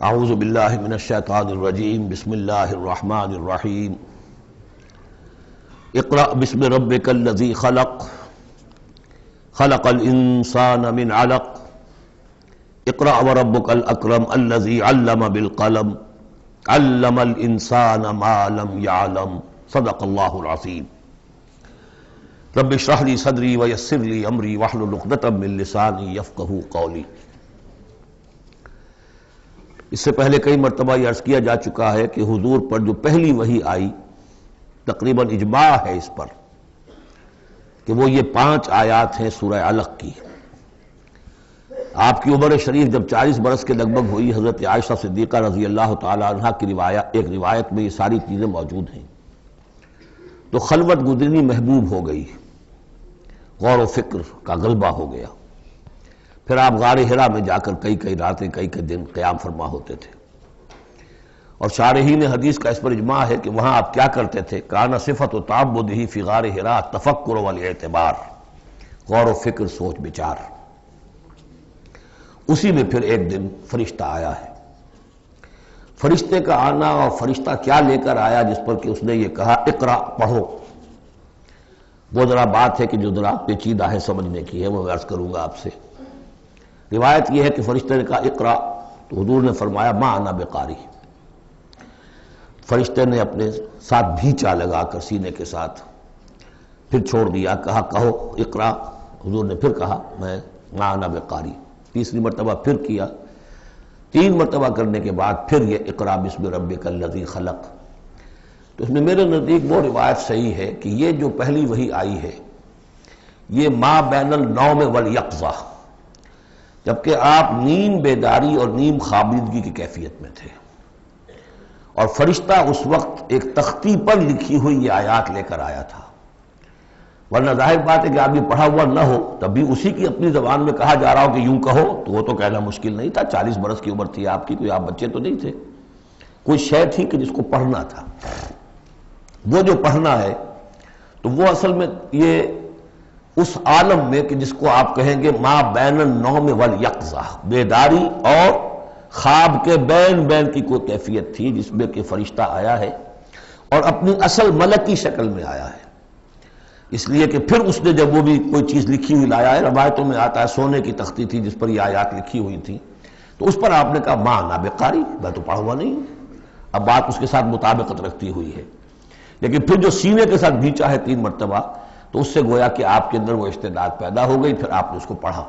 اعوذ باللہ من الشیطان الرجیم بسم اللہ الرحمن الرحیم اقرأ بسم ربک الذی خلق خلق الانسان من علق اقرأ وربک الاکرم الذی علم بالقلم علم الانسان ما لم يعلم صدق اللہ العظیم رب اشرح لی صدری ویسر لی امری واحلل عقدۃ من لسانی یفقہوا قولی۔ اس سے پہلے کئی مرتبہ یہ عرض کیا جا چکا ہے کہ حضور پر جو پہلی وحی آئی تقریباً اجماع ہے اس پر کہ وہ یہ 5 آیات ہیں سورہ علق کی۔ آپ کی عمر شریف جب 40 برس کے لگ بھگ ہوئی، حضرت عائشہ صدیقہ رضی اللہ تعالی عنہ کی ایک روایت میں یہ ساری چیزیں موجود ہیں، تو خلوت گزرنی محبوب ہو گئی، غور و فکر کا غلبہ ہو گیا۔ پھر آپ غار حرا میں جا کر کئی راتیں کئی دن قیام فرما ہوتے تھے، اور شارحین حدیث کا اس پر اجماع ہے کہ وہاں آپ کیا کرتے تھے؟ کان صفت و تعبدہ فی غار حرا تفکر والاعتبار، غور و فکر، سوچ بچار۔ اسی میں پھر ایک دن فرشتہ آیا ہے۔ فرشتے کا آنا اور فرشتہ کیا لے کر آیا جس پر کہ اس نے یہ کہا اقرا، پڑھو، وہ ذرا بات ہے کہ جو ذرا پیچیدہ ہے سمجھنے کی ہے، وہ میں عرض کروں گا آپ سے۔ روایت یہ ہے کہ فرشتے نے کہا اقرا، تو حضور نے فرمایا ما انا بقاری۔ فرشتے نے اپنے ساتھ بھینچا لگا کر سینے کے ساتھ، پھر چھوڑ دیا، کہا کہو اقرا۔ حضور نے پھر کہا میں ما انا بقاری، تیسری مرتبہ پھر کیا، 3 مرتبہ کرنے کے بعد پھر یہ اقرا بسم ربک الذی خلق۔ تو اس میں میرے نزدیک وہ روایت صحیح ہے کہ یہ جو پہلی وحی آئی ہے یہ ما بین النوم والیقظہ، جبکہ آپ نیم بیداری اور نیم خوابیدگی کی کیفیت میں تھے، اور فرشتہ اس وقت ایک تختی پر لکھی ہوئی یہ آیات لے کر آیا تھا۔ ورنہ ظاہر بات ہے کہ آپ یہ پڑھا ہوا نہ ہو تب بھی اسی کی اپنی زبان میں کہا جا رہا ہو کہ یوں کہو، تو وہ تو کہنا مشکل نہیں تھا۔ 40 برس کی عمر تھی آپ کی، کوئی آپ بچے تو نہیں تھے، کوئی شے تھی کہ جس کو پڑھنا تھا۔ وہ جو پڑھنا ہے تو وہ اصل میں یہ اس عالم میں کہ جس کو آپ کہیں گے ما بین النوم والیقظہ، بیداری اور خواب کے بین کی کوئی کیفیت تھی جس میں کہ فرشتہ آیا ہے اور اپنی اصل ملکی شکل میں آیا ہے۔ اس لیے کہ پھر اس نے جب وہ بھی کوئی چیز لکھی ہوئی لایا ہے، روایتوں میں آتا ہے سونے کی تختی تھی جس پر یہ آیات لکھی ہوئی تھی، تو اس پر آپ نے کہا ما انا بقاری، میں تو پڑھا ہوا نہیں ہوں۔ اب بات اس کے ساتھ مطابقت رکھتی ہوئی ہے، لیکن پھر جو سینے کے ساتھ بھینچا ہے 3 مرتبہ، تو اس سے گویا کہ آپ کے اندر وہ استعداد پیدا ہو گئی، پھر آپ نے اس کو پڑھا۔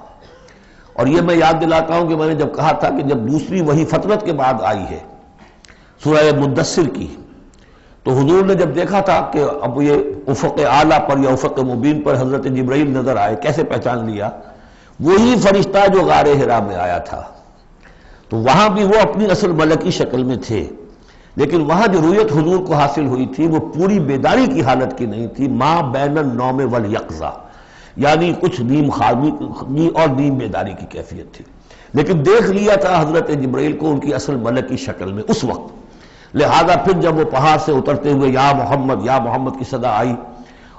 اور یہ میں یاد دلاتا ہوں کہ میں نے جب کہا تھا کہ جب دوسری وحی فترت کے بعد آئی ہے سورہ مدثر کی، تو حضور نے جب دیکھا تھا کہ اب یہ افق اعلیٰ پر یا افق مبین پر حضرت جبرائیل نظر آئے، کیسے پہچان لیا؟ وہی فرشتہ جو غار حرا میں آیا تھا، تو وہاں بھی وہ اپنی اصل ملکی شکل میں تھے، لیکن وہاں جو رؤیت حضور کو حاصل ہوئی تھی وہ پوری بیداری کی حالت کی نہیں تھی، ما بین النوم والیقظہ، یعنی کچھ نیم خوابی اور نیم بیداری کی کیفیت تھی، لیکن دیکھ لیا تھا حضرت جبرائیل کو ان کی اصل ملکی شکل میں اس وقت۔ لہذا پھر جب وہ پہاڑ سے اترتے ہوئے یا محمد کی صدا آئی،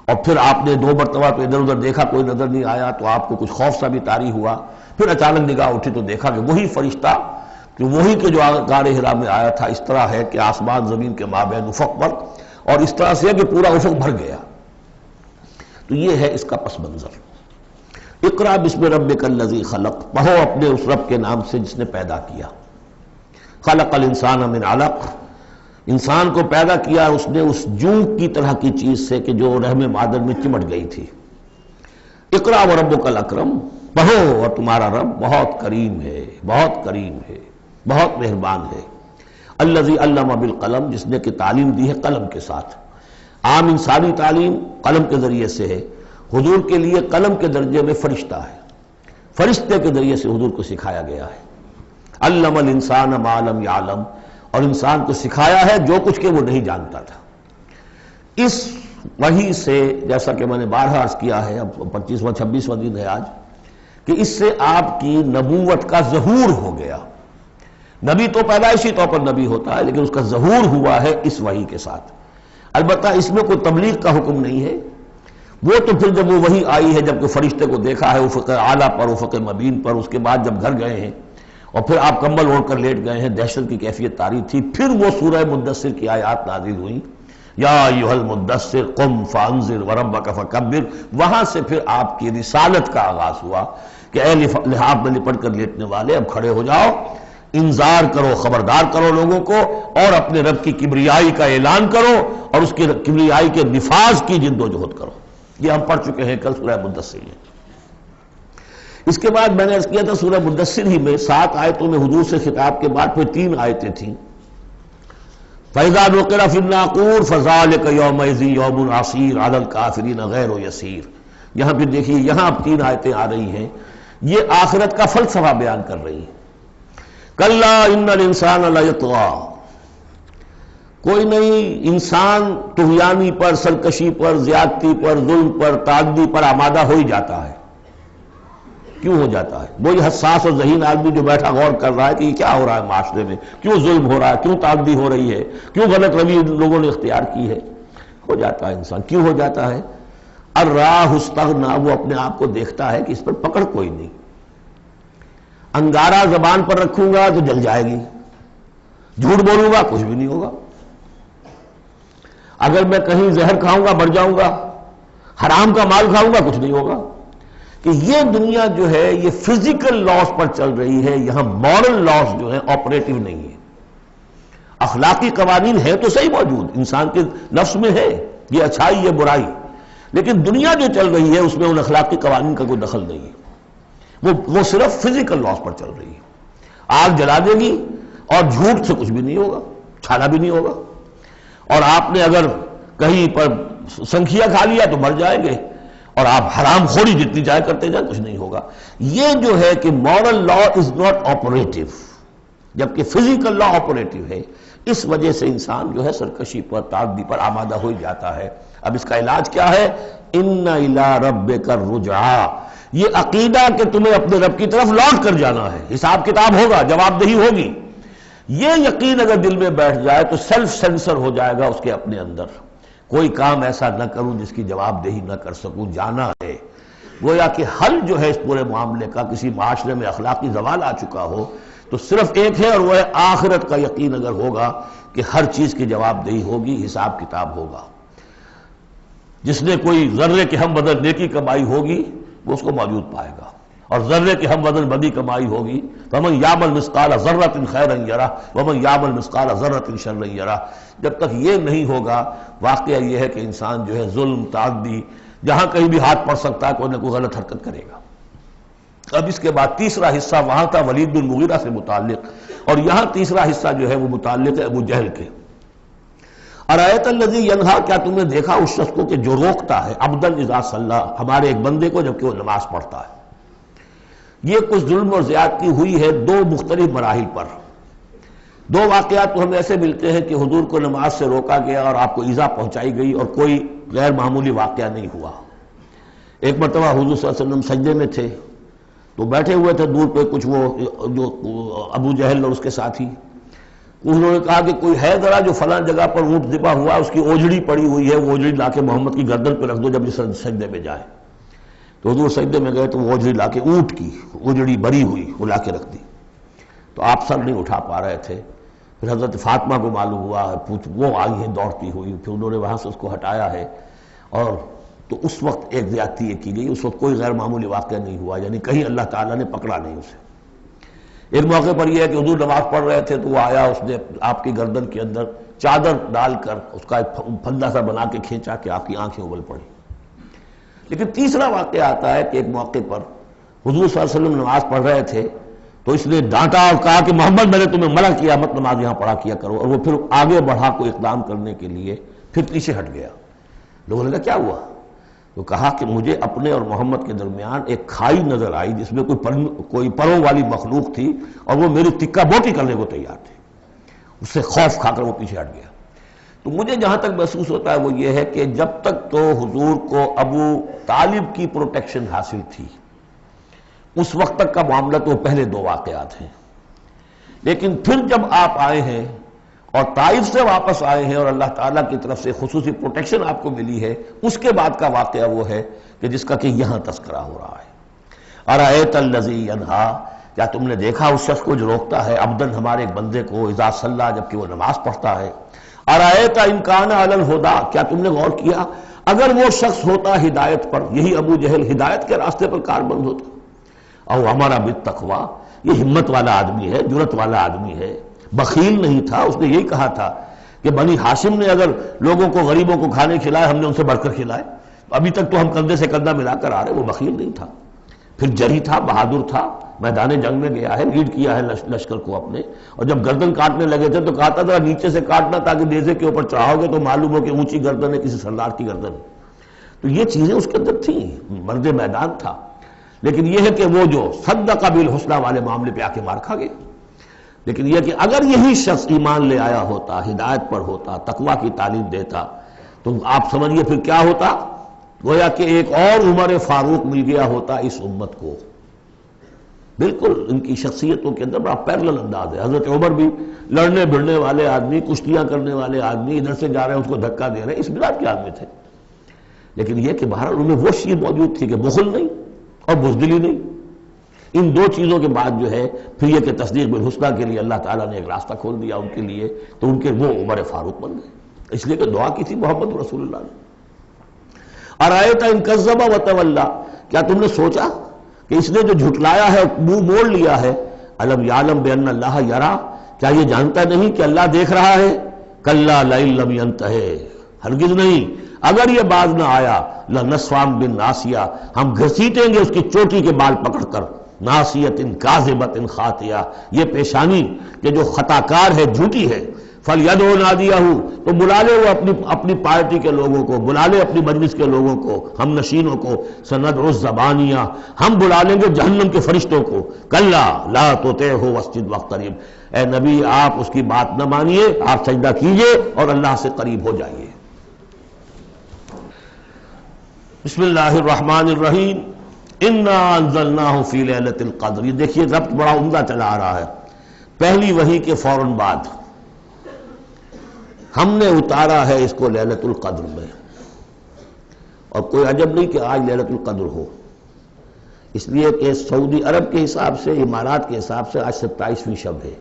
اور پھر آپ نے 2 مرتبہ تو ادھر ادھر دیکھا، کوئی نظر نہیں آیا، تو آپ کو کچھ خوف سا بھی طاری ہوا۔ پھر اچانک نگاہ اٹھی تو دیکھا کہ وہی فرشتہ کہ وہی کہ جو غار حرا میں آیا تھا، اس طرح ہے کہ آسمان زمین کے مابین افق پر، اور اس طرح سے کہ پورا افق بھر گیا۔ تو یہ ہے اس کا پس منظر۔ اقرا بسم ربک الذی خلق، پڑھو اپنے اس رب کے نام سے جس نے پیدا کیا۔ خلق الانسان من علق، انسان کو پیدا کیا اس نے اس جونک کی طرح کی چیز سے کہ جو رحم مادر میں چمٹ گئی تھی۔ اقرا وربک الاکرم، پڑھو اور تمہارا رب بہت کریم ہے، بہت کریم ہے، بہت مہربان ہے۔ الذی علم بالقلم، جس نے کہ تعلیم دی ہے قلم کے ساتھ۔ عام انسانی تعلیم قلم کے ذریعے سے ہے، حضور کے لیے قلم کے درجے میں فرشتہ ہے، فرشتے کے ذریعے سے حضور کو سکھایا گیا ہے۔ علم الانسان ما لم یعلم، اور انسان کو سکھایا ہے جو کچھ کہ وہ نہیں جانتا تھا۔ اس وحی سے، جیسا کہ میں نے بارہا عرض کیا ہے، اب 25واں 26واں دن ہے آج، کہ اس سے آپ کی نبوت کا ظہور ہو گیا۔ نبی تو پیدائشی طور پر نبی ہوتا ہے، لیکن اس کا ظہور ہوا ہے اس وحی کے ساتھ۔ البتہ اس میں کوئی تبلیغ کا حکم نہیں ہے، وہ تو پھر جب وہ وحی آئی ہے، جب کہ فرشتے کو دیکھا ہے افق اعلیٰ پر، افق مبین پر، اس کے بعد جب گھر گئے ہیں اور پھر آپ کمبل اوڑھ کر لیٹ گئے ہیں، دہشت کی کیفیت طاری تھی. پھر وہ سورہ مدثر کی آیات نازل ہوئیں، یا ایھا المدثر قم فانذر وربک فکبر. وہاں سے پھر آپ کی رسالت کا آغاز ہوا کہ اے لحاف میں لپٹ کر لیٹنے والے، اب کھڑے ہو جاؤ، انذار کرو، خبردار کرو لوگوں کو، اور اپنے رب کی کبریائی کا اعلان کرو اور اس کی کبریائی کے نفاذ کی جد و جہد کرو. یہ ہم پڑھ چکے ہیں کل سورہ مدثر میں. اس کے بعد میں نے عرض کیا تھا سورہ مدثر ہی میں 7 آیتوں میں حضور سے خطاب کے بعد پھر 3 آیتیں تھیں. فَإِذَا نُقِرَ فِي النَّاقُورِ فَذَلِكَ يَوْمَئِذٍ يَوْمٌ عَسِيرٌ عَلَى الْكَافِرِينَ غَيْرُ يَسِيرٌ. یہاں پھر دیکھیے، یہاں اب 3 آیتیں آ رہی ہیں، یہ آخرت کا فلسفہ بیان کر رہی ہیں. کَلَّا إِنَّ الْإِنسَانَ لَيَطْغَىٰ. کوئی نہیں، انسان طغیانی پر، سرکشی پر، زیادتی پر، ظلم پر، تعدی پر آمادہ ہو ہی جاتا ہے. کیوں ہو جاتا ہے؟ وہی حساس اور ذہین آدمی جو بیٹھا غور کر رہا ہے کہ یہ کیا ہو رہا ہے معاشرے میں، کیوں ظلم ہو رہا ہے، کیوں تعدی ہو رہی ہے، کیوں غلط روی لوگوں نے اختیار کی ہے. ہو جاتا ہے انسان. کیوں ہو جاتا ہے؟ الراہ استغنا، وہ اپنے آپ کو دیکھتا ہے کہ اس پر پکڑ کوئی نہیں. انگارہ زبان پر رکھوں گا تو جل جائے گی، جھوٹ بولوں گا کچھ بھی نہیں ہوگا، اگر میں کہیں زہر کھاؤں گا مر جاؤں گا، حرام کا مال کھاؤں گا کچھ نہیں ہوگا. کہ یہ دنیا جو ہے یہ فزیکل لاز پر چل رہی ہے، یہاں مورل لاز جو ہے آپریٹو نہیں ہے. اخلاقی قوانین ہے تو صحیح موجود، انسان کے نفس میں ہے، یہ اچھائی یہ برائی، لیکن دنیا جو چل رہی ہے اس میں ان اخلاقی قوانین کا کوئی دخل نہیں ہے. وہ صرف فزیکل لاز پر چل رہی ہے. آگ جلا دے گی اور جھوٹ سے کچھ بھی نہیں ہوگا، چھانا بھی نہیں ہوگا. اور آپ نے اگر کہیں پر سنکھیا کھا لیا تو مر جائیں گے، اور آپ حرام خوری جتنی چاہے کرتے جائیں کچھ نہیں ہوگا. یہ جو ہے کہ moral law is not operative, جبکہ فزیکل لا آپریٹو ہے. اس وجہ سے انسان جو ہے سرکشی پر، تعدی پر آمادہ ہو جاتا ہے. اب اس کا علاج کیا ہے؟ ان الی ربک الرجعی. یہ عقیدہ کہ تمہیں اپنے رب کی طرف لوٹ کر جانا ہے، حساب کتاب ہوگا، جواب دہی ہوگی. یہ یقین اگر دل میں بیٹھ جائے تو سیلف سینسر ہو جائے گا اس کے اپنے اندر. کوئی کام ایسا نہ کروں جس کی جواب دہی نہ کر سکوں. جانا ہے گویا کہ حل جو ہے اس پورے معاملے کا، کسی معاشرے میں اخلاقی زوال آ چکا ہو تو صرف ایک ہے، اور وہ ہے آخرت کا یقین اگر ہوگا کہ ہر چیز کی جواب دہی ہوگی، حساب کتاب ہوگا. جس نے کوئی ذرے کے ہم بدل نیکی کمائی ہوگی وہ اس کو موجود پائے گا، اور ذرے کے ہم وزن بدی کمائی ہوگی. وَمَنْ يَعْمَلْ مِثْقَالَ ذَرَّةٍ خَيْرًا يَرَهُ وَمَنْ يَعْمَلْ مِثْقَالَ ذَرَّةٍ شَرًّا يَرَهُ. جب تک یہ نہیں ہوگا، واقعہ یہ ہے کہ انسان جو ہے ظلم، تعدی، جہاں کہیں بھی ہاتھ پڑ سکتا ہے کوئی نہ کوئی غلط حرکت کرے گا. اب اس کے بعد تیسرا حصہ وہاں تھا ولید بن مغیرہ سے متعلق، اور یہاں تیسرا حصہ جو ہے وہ متعلق ہے ابو جہل کے. ارایت الذی ینہا، کیا تم نے دیکھا اس شخص کو کہ جو روکتا ہے، عبدا اذا صلی، ہمارے ایک بندے کو جبکہ وہ نماز پڑھتا ہے. یہ کچھ ظلم اور زیادتی ہوئی ہے 2 مختلف مراحل پر. 2 واقعات تو ہمیں ایسے ملتے ہیں کہ حضور کو نماز سے روکا گیا اور آپ کو ایذا پہنچائی گئی اور کوئی غیر معمولی واقعہ نہیں ہوا. ایک مرتبہ حضور صلی اللہ علیہ وسلم سجدے میں تھے تو بیٹھے ہوئے تھے دور پہ کچھ وہ جو ابو جہل اور اس کے ساتھی. انہوں نے کہا کہ کوئی ہے ذرا جو فلاں جگہ پر اونٹ ذبح ہوا، اس کی اوجڑی پڑی ہوئی ہے، وہ اوجڑی لا کے محمد کی گردن پہ رکھ دو جب یہ سجدے میں جائے. تو حضور سجدے میں گئے تو وہ اوجڑی لا کے، اونٹ کی اوجڑی بری ہوئی وہ لا کے رکھ دی. تو آپ سر نہیں اٹھا پا رہے تھے. پھر حضرت فاطمہ کو معلوم ہوا، وہ آئی ہیں دوڑتی ہوئی، پھر انہوں نے وہاں سے اس کو ہٹایا ہے. اور تو اس وقت ایک زیادتی یہ کی گئی، اس وقت کوئی غیر معمولی واقعہ نہیں ہوا، یعنی کہیں اللہ تعالیٰ نے پکڑا نہیں اسے. ایک موقع پر یہ ہے کہ حضور نماز پڑھ رہے تھے تو وہ آیا، اس نے آپ کی گردن کے اندر چادر ڈال کر اس کا ایک پھندا سا بنا کے کھینچا کہ آپ کی آنکھیں ابل پڑی. لیکن تیسرا واقعہ آتا ہے کہ ایک موقع پر حضور صلی اللہ علیہ وسلم نماز پڑھ رہے تھے تو اس نے ڈانٹا اور کہا کہ محمد میں نے تمہیں منع کیا مت نماز یہاں پڑھا کیا کرو. اور وہ پھر آگے بڑھا کوئی اقدام کرنے کے لیے، پھر پیچھے ہٹ گیا. لوگوں نے کہا کیا ہوا؟ تو کہا کہ مجھے اپنے اور محمد کے درمیان ایک کھائی نظر آئی جس میں کوئی پروں والی مخلوق تھی اور وہ میری تکہ بوٹی کرنے کو تیار تھی. اس سے خوف کھا کر وہ پیچھے ہٹ گیا. تو مجھے جہاں تک محسوس ہوتا ہے وہ یہ ہے کہ جب تک تو حضور کو ابو طالب کی پروٹیکشن حاصل تھی، اس وقت تک کا معاملہ تو پہلے 2 واقعات ہیں. لیکن پھر جب آپ آئے ہیں اور طائف سے واپس آئے ہیں اور اللہ تعالیٰ کی طرف سے خصوصی پروٹیکشن آپ کو ملی ہے، اس کے بعد کا واقعہ وہ ہے کہ جس کا کہ یہاں تذکرہ ہو رہا ہے. ارایت الذی ینہا، کیا تم نے دیکھا اس شخص کو جو روکتا ہے عبدن ہمارے ایک بندے کو اذا صلی جبکہ وہ نماز پڑھتا ہے، ارایت ان کان علی الہدی، کیا تم نے غور کیا اگر وہ شخص ہوتا ہدایت پر، یہی ابو جہل ہدایت کے راستے پر کاربند ہوتا، او ہمارا بالتقوی، یہ ہمت والا آدمی ہے، جرت والا آدمی ہے، بخیل نہیں تھا، اس نے یہی کہا تھا کہ بنی ہاشم نے اگر لوگوں کو غریبوں کو کھانے کھلائے ہم نے ان سے بڑھ کر کھلائے، ابھی تک تو ہم کندھے سے کندھا ملا کر آ رہے، وہ بخیل نہیں تھا، پھر جری تھا، بہادر تھا، میدان جنگ میں گیا ہے، لیڈ کیا ہے لشکر کو اپنے، اور جب گردن کاٹنے لگے تھے تو کہا تھا ذرا نیچے سے کاٹنا تاکہ نیزے کے اوپر چڑھاؤ گے تو معلوم ہو کہ اونچی گردن ہے کسی سردار کی گردن ہے۔ تو یہ چیزیں اس کے اندر تھیں، مرد میدان تھا، لیکن یہ ہے کہ وہ جو صدق بالحسنی والے معاملے پہ آ کے مار کھا گئے۔ لیکن یہ کہ اگر یہی شخص ایمان لے آیا ہوتا، ہدایت پر ہوتا، تقویٰ کی تعلیم دیتا، تو آپ سمجھیے پھر کیا ہوتا، گویا کہ ایک اور عمر فاروق مل گیا ہوتا اس امت کو۔ بالکل ان کی شخصیتوں کے اندر بڑا پیرلل انداز ہے۔ حضرت عمر بھی لڑنے بھڑنے والے آدمی، کشتیاں کرنے والے آدمی، ادھر سے جا رہے ہیں اس کو دھکا دے رہے ہیں، اس مزاج کے آدمی تھے، لیکن یہ کہ بہرحال ان میں وہ شیر موجود تھی کہ بخل نہیں اور بزدلی نہیں۔ ان دو چیزوں کے بعد جو ہے پھر یہ کہ تصدیق بالحسنی کے لیے اللہ تعالیٰ نے ایک راستہ کھول دیا ان کے لیے، تو ان کے وہ عمر فاروق بن گئے، اس لیے کہ دعا کی تھی محمد رسول اللہ نے۔ ارایت ان کذب وتولی، کیا تم نے سوچا کہ اس نے جو جھٹلایا ہے، منہ موڑ لیا ہے، الم یعلم بان اللہ یرا، کیا یہ جانتا نہیں کہ اللہ دیکھ رہا ہے؟ کلا لئن لم ینتہ، ہرگز نہیں، اگر یہ باز نہ آیا، لنصفا بالناصیہ، ہم گھسیٹیں گے اس کی چوٹی کے بال پکڑ کر، ناصیۃ کاذبۃ خاطئہ، یہ پیشانی کہ جو خطا کار ہے، جھوٹی ہے، فلیدعو نادیہ، تو بلا لے وہ اپنی پارٹی کے لوگوں کو، بلا لے اپنی مجلس کے لوگوں کو، ہم نشینوں کو، سندعو الزبانیہ، ہم بلا لیں گے جہنم کے فرشتوں کو، کلا لا تطعہ واسجد واقترب، اے نبی آپ اس کی بات نہ مانیے، آپ سجدہ کیجئے اور اللہ سے قریب ہو جائیے۔ بسم اللہ الرحمن الرحیم، انا انزلناہ فی لیلۃ القدر، یہ دیکھیے ربط بڑا عمدہ چلا آ رہا ہے، پہلی وحی کے فوراً بعد ہم نے اتارا ہے اس کو لیلۃ القدر میں، اور کوئی عجب نہیں کہ آج لیلۃ القدر ہو، اس لیے کہ سعودی عرب کے حساب سے، امارات کے حساب سے آج 27ویں شب ہے،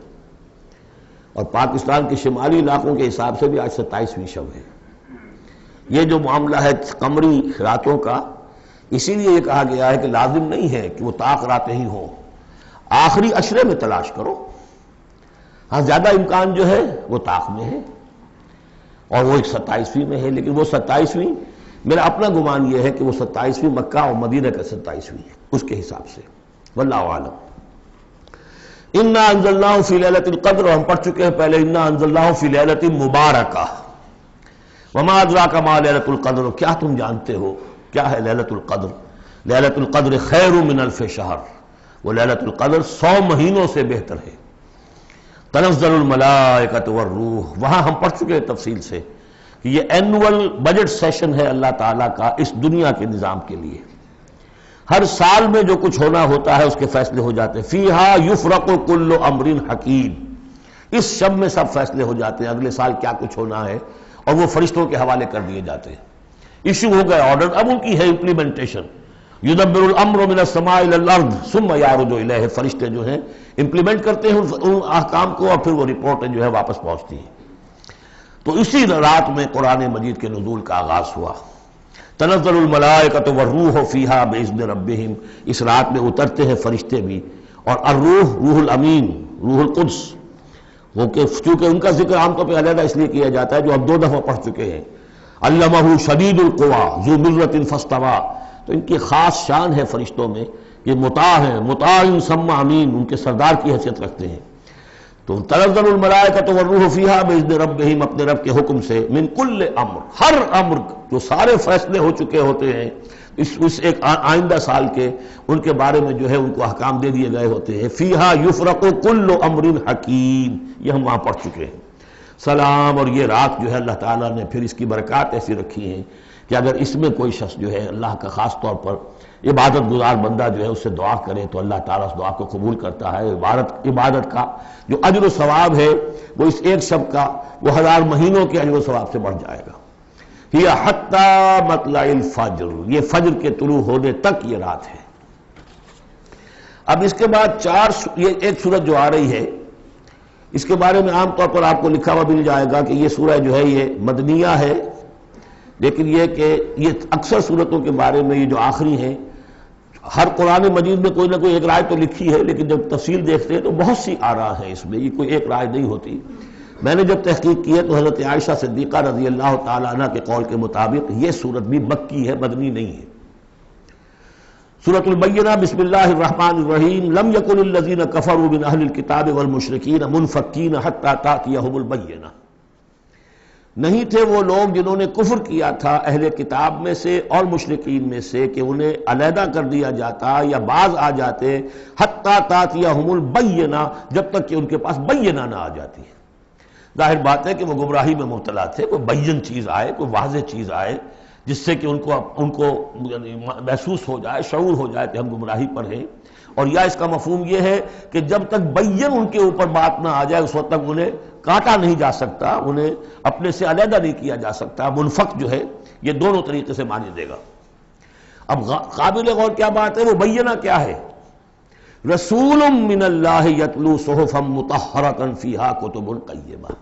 اور پاکستان کے شمالی علاقوں کے حساب سے بھی آج 27ویں شب ہے۔ یہ جو معاملہ ہے قمری راتوں کا، اسی لیے یہ کہا گیا ہے کہ لازم نہیں ہے کہ وہ طاق راتیں ہی ہوں، آخری عشرے میں تلاش کرو، ہاں زیادہ امکان جو ہے وہ طاق میں ہے، اور وہ ایک 27ویں میں ہے، لیکن وہ 27ویں میرا اپنا گمان یہ ہے کہ وہ 27ویں مکہ اور مدینہ کا 27ویں ہے اس کے حساب سے، واللہ اعلم۔ انا انزلناہ فی لیلۃ القدر، اور ہم پڑھ چکے ہیں پہلے، انا انزلناہ فی لیلۃ مبارکہ، وما ادراک ما لیلۃ القدر، کیا تم جانتے ہو کیا ہے لیلۃ القدر؟ لیلۃ القدر خیر من الف شہر، وہ لیلۃ القدر 100 مہینوں سے بہتر ہے۔ تنزل الملائکۃ والروح، وہاں ہم پڑھ چکے ہیں تفصیل سے کہ یہ اینول بجٹ سیشن ہے اللہ تعالیٰ کا اس دنیا کے نظام کے لیے، ہر سال میں جو کچھ ہونا ہوتا ہے اس کے فیصلے ہو جاتے ہیں، فیہا یفرق کل امر حکیم، اس شب میں سب فیصلے ہو جاتے ہیں، اگلے سال کیا کچھ ہونا ہے، اور وہ فرشتوں کے حوالے کر دیے جاتے ہیں، ایشو ہو گئے آرڈر، اب ان کی ہے امپلیمنٹیشن، یدبر الامر من السماء الى الارض ثم یعرج الیہ، فرشتے جو ہیں امپلیمنٹ کرتے ہیں ان احکام کو، اور پھر وہ رپورٹیں جو ہے واپس پہنچتی ہیں۔ تو اسی رات میں قرآن مجید کے نزول کا آغاز ہوا، تنزل الملائکۃ والروح فیہا باذن ربہم، اس رات میں اترتے ہیں فرشتے بھی، اور الروح روح الامین، روح القدس، وہ کہ چونکہ ان کا ذکر عام طور پہ علیحدہ اس لیے کیا جاتا ہے جو اب 2 دفعہ پڑھ چکے ہیں، علمہ شدید القویٰ ذو مرۃ فاستویٰ، تو ان کی خاص شان ہے فرشتوں میں کہ مطاع ہیں، مطاع ثم امین، ان کے سردار کی حیثیت رکھتے ہیں۔ تو تنزل الملائکۃ والروح فیہا باذن ربہم، اپنے رب کے حکم سے، من کل امر، ہر امر، جو سارے فیصلے ہو چکے ہوتے ہیں اس ایک آئندہ سال کے، ان کے بارے میں جو ہے ان کو احکام دے دیے گئے ہوتے ہیں، فیہا یفرق کل امر حکیم، یہ ہم وہاں پڑھ چکے ہیں۔ سلام، اور یہ رات جو ہے اللہ تعالیٰ نے پھر اس کی برکات ایسی رکھی ہیں کہ اگر اس میں کوئی شخص جو ہے اللہ کا خاص طور پر عبادت گزار بندہ جو ہے اس سے دعا کرے تو اللہ تعالیٰ اس دعا کو قبول کرتا ہے، عبادت کا جو اجر و ثواب ہے وہ اس ایک شب کا وہ 1000 مہینوں کے اجر و ثواب سے بڑھ جائے گا۔ ہی حتی مطلع الفجر، یہ فجر کے طلوع ہونے تک یہ رات ہے۔ اب اس کے بعد یہ ایک سورت جو آ رہی ہے، اس کے بارے میں عام طور پر آپ کو لکھا ہوا مل جائے گا کہ یہ سورہ جو ہے یہ مدنیہ ہے، لیکن یہ کہ یہ اکثر سورتوں کے بارے میں یہ جو آخری ہیں، ہر قرآن مجید میں کوئی نہ کوئی ایک رائے تو لکھی ہے، لیکن جب تفصیل دیکھتے ہیں تو بہت سی آراء ہیں اس میں، یہ کوئی ایک رائے نہیں ہوتی۔ میں نے جب تحقیق کی ہے تو حضرت عائشہ صدیقہ رضی اللہ تعالی عنہ کے قول کے مطابق یہ سورت بھی مکی ہے، مدنی نہیں ہے۔ سورۃ البینہ، بسم اللہ الرحمن الرحیم، لم یکن الذین کفروا من اہل الکتاب والمشرکین منفکین حتی تأتیہم البینہ، نہیں تھے وہ لوگ جنہوں نے کفر کیا تھا اہل کتاب میں سے اور مشرکین میں سے کہ انہیں علیحدہ کر دیا جاتا یا باز آ جاتے، حتی تأتیہم البینہ، جب تک کہ ان کے پاس بینہ نہ آ جاتی ہے۔ ظاہر بات ہے کہ وہ گمراہی میں مبتلا تھے، کوئی بین چیز آئے، کوئی واضح چیز آئے جس سے کہ ان کو محسوس ہو جائے، شعور ہو جائے کہ ہم گمراہی پر ہیں، اور یا اس کا مفہوم یہ ہے کہ جب تک بین ان کے اوپر بات نہ آ جائے اس وقت تک انہیں کاٹا نہیں جا سکتا، انہیں اپنے سے علیحدہ نہیں کیا جا سکتا۔ منفک جو ہے یہ دونوں طریقے سے معنی دے گا۔ اب قابل غور کیا بات ہے، وہ بینہ کیا ہے؟ رسول من اللہ یتلو صحفا مطہرۃ فیہا کتب قیمہ،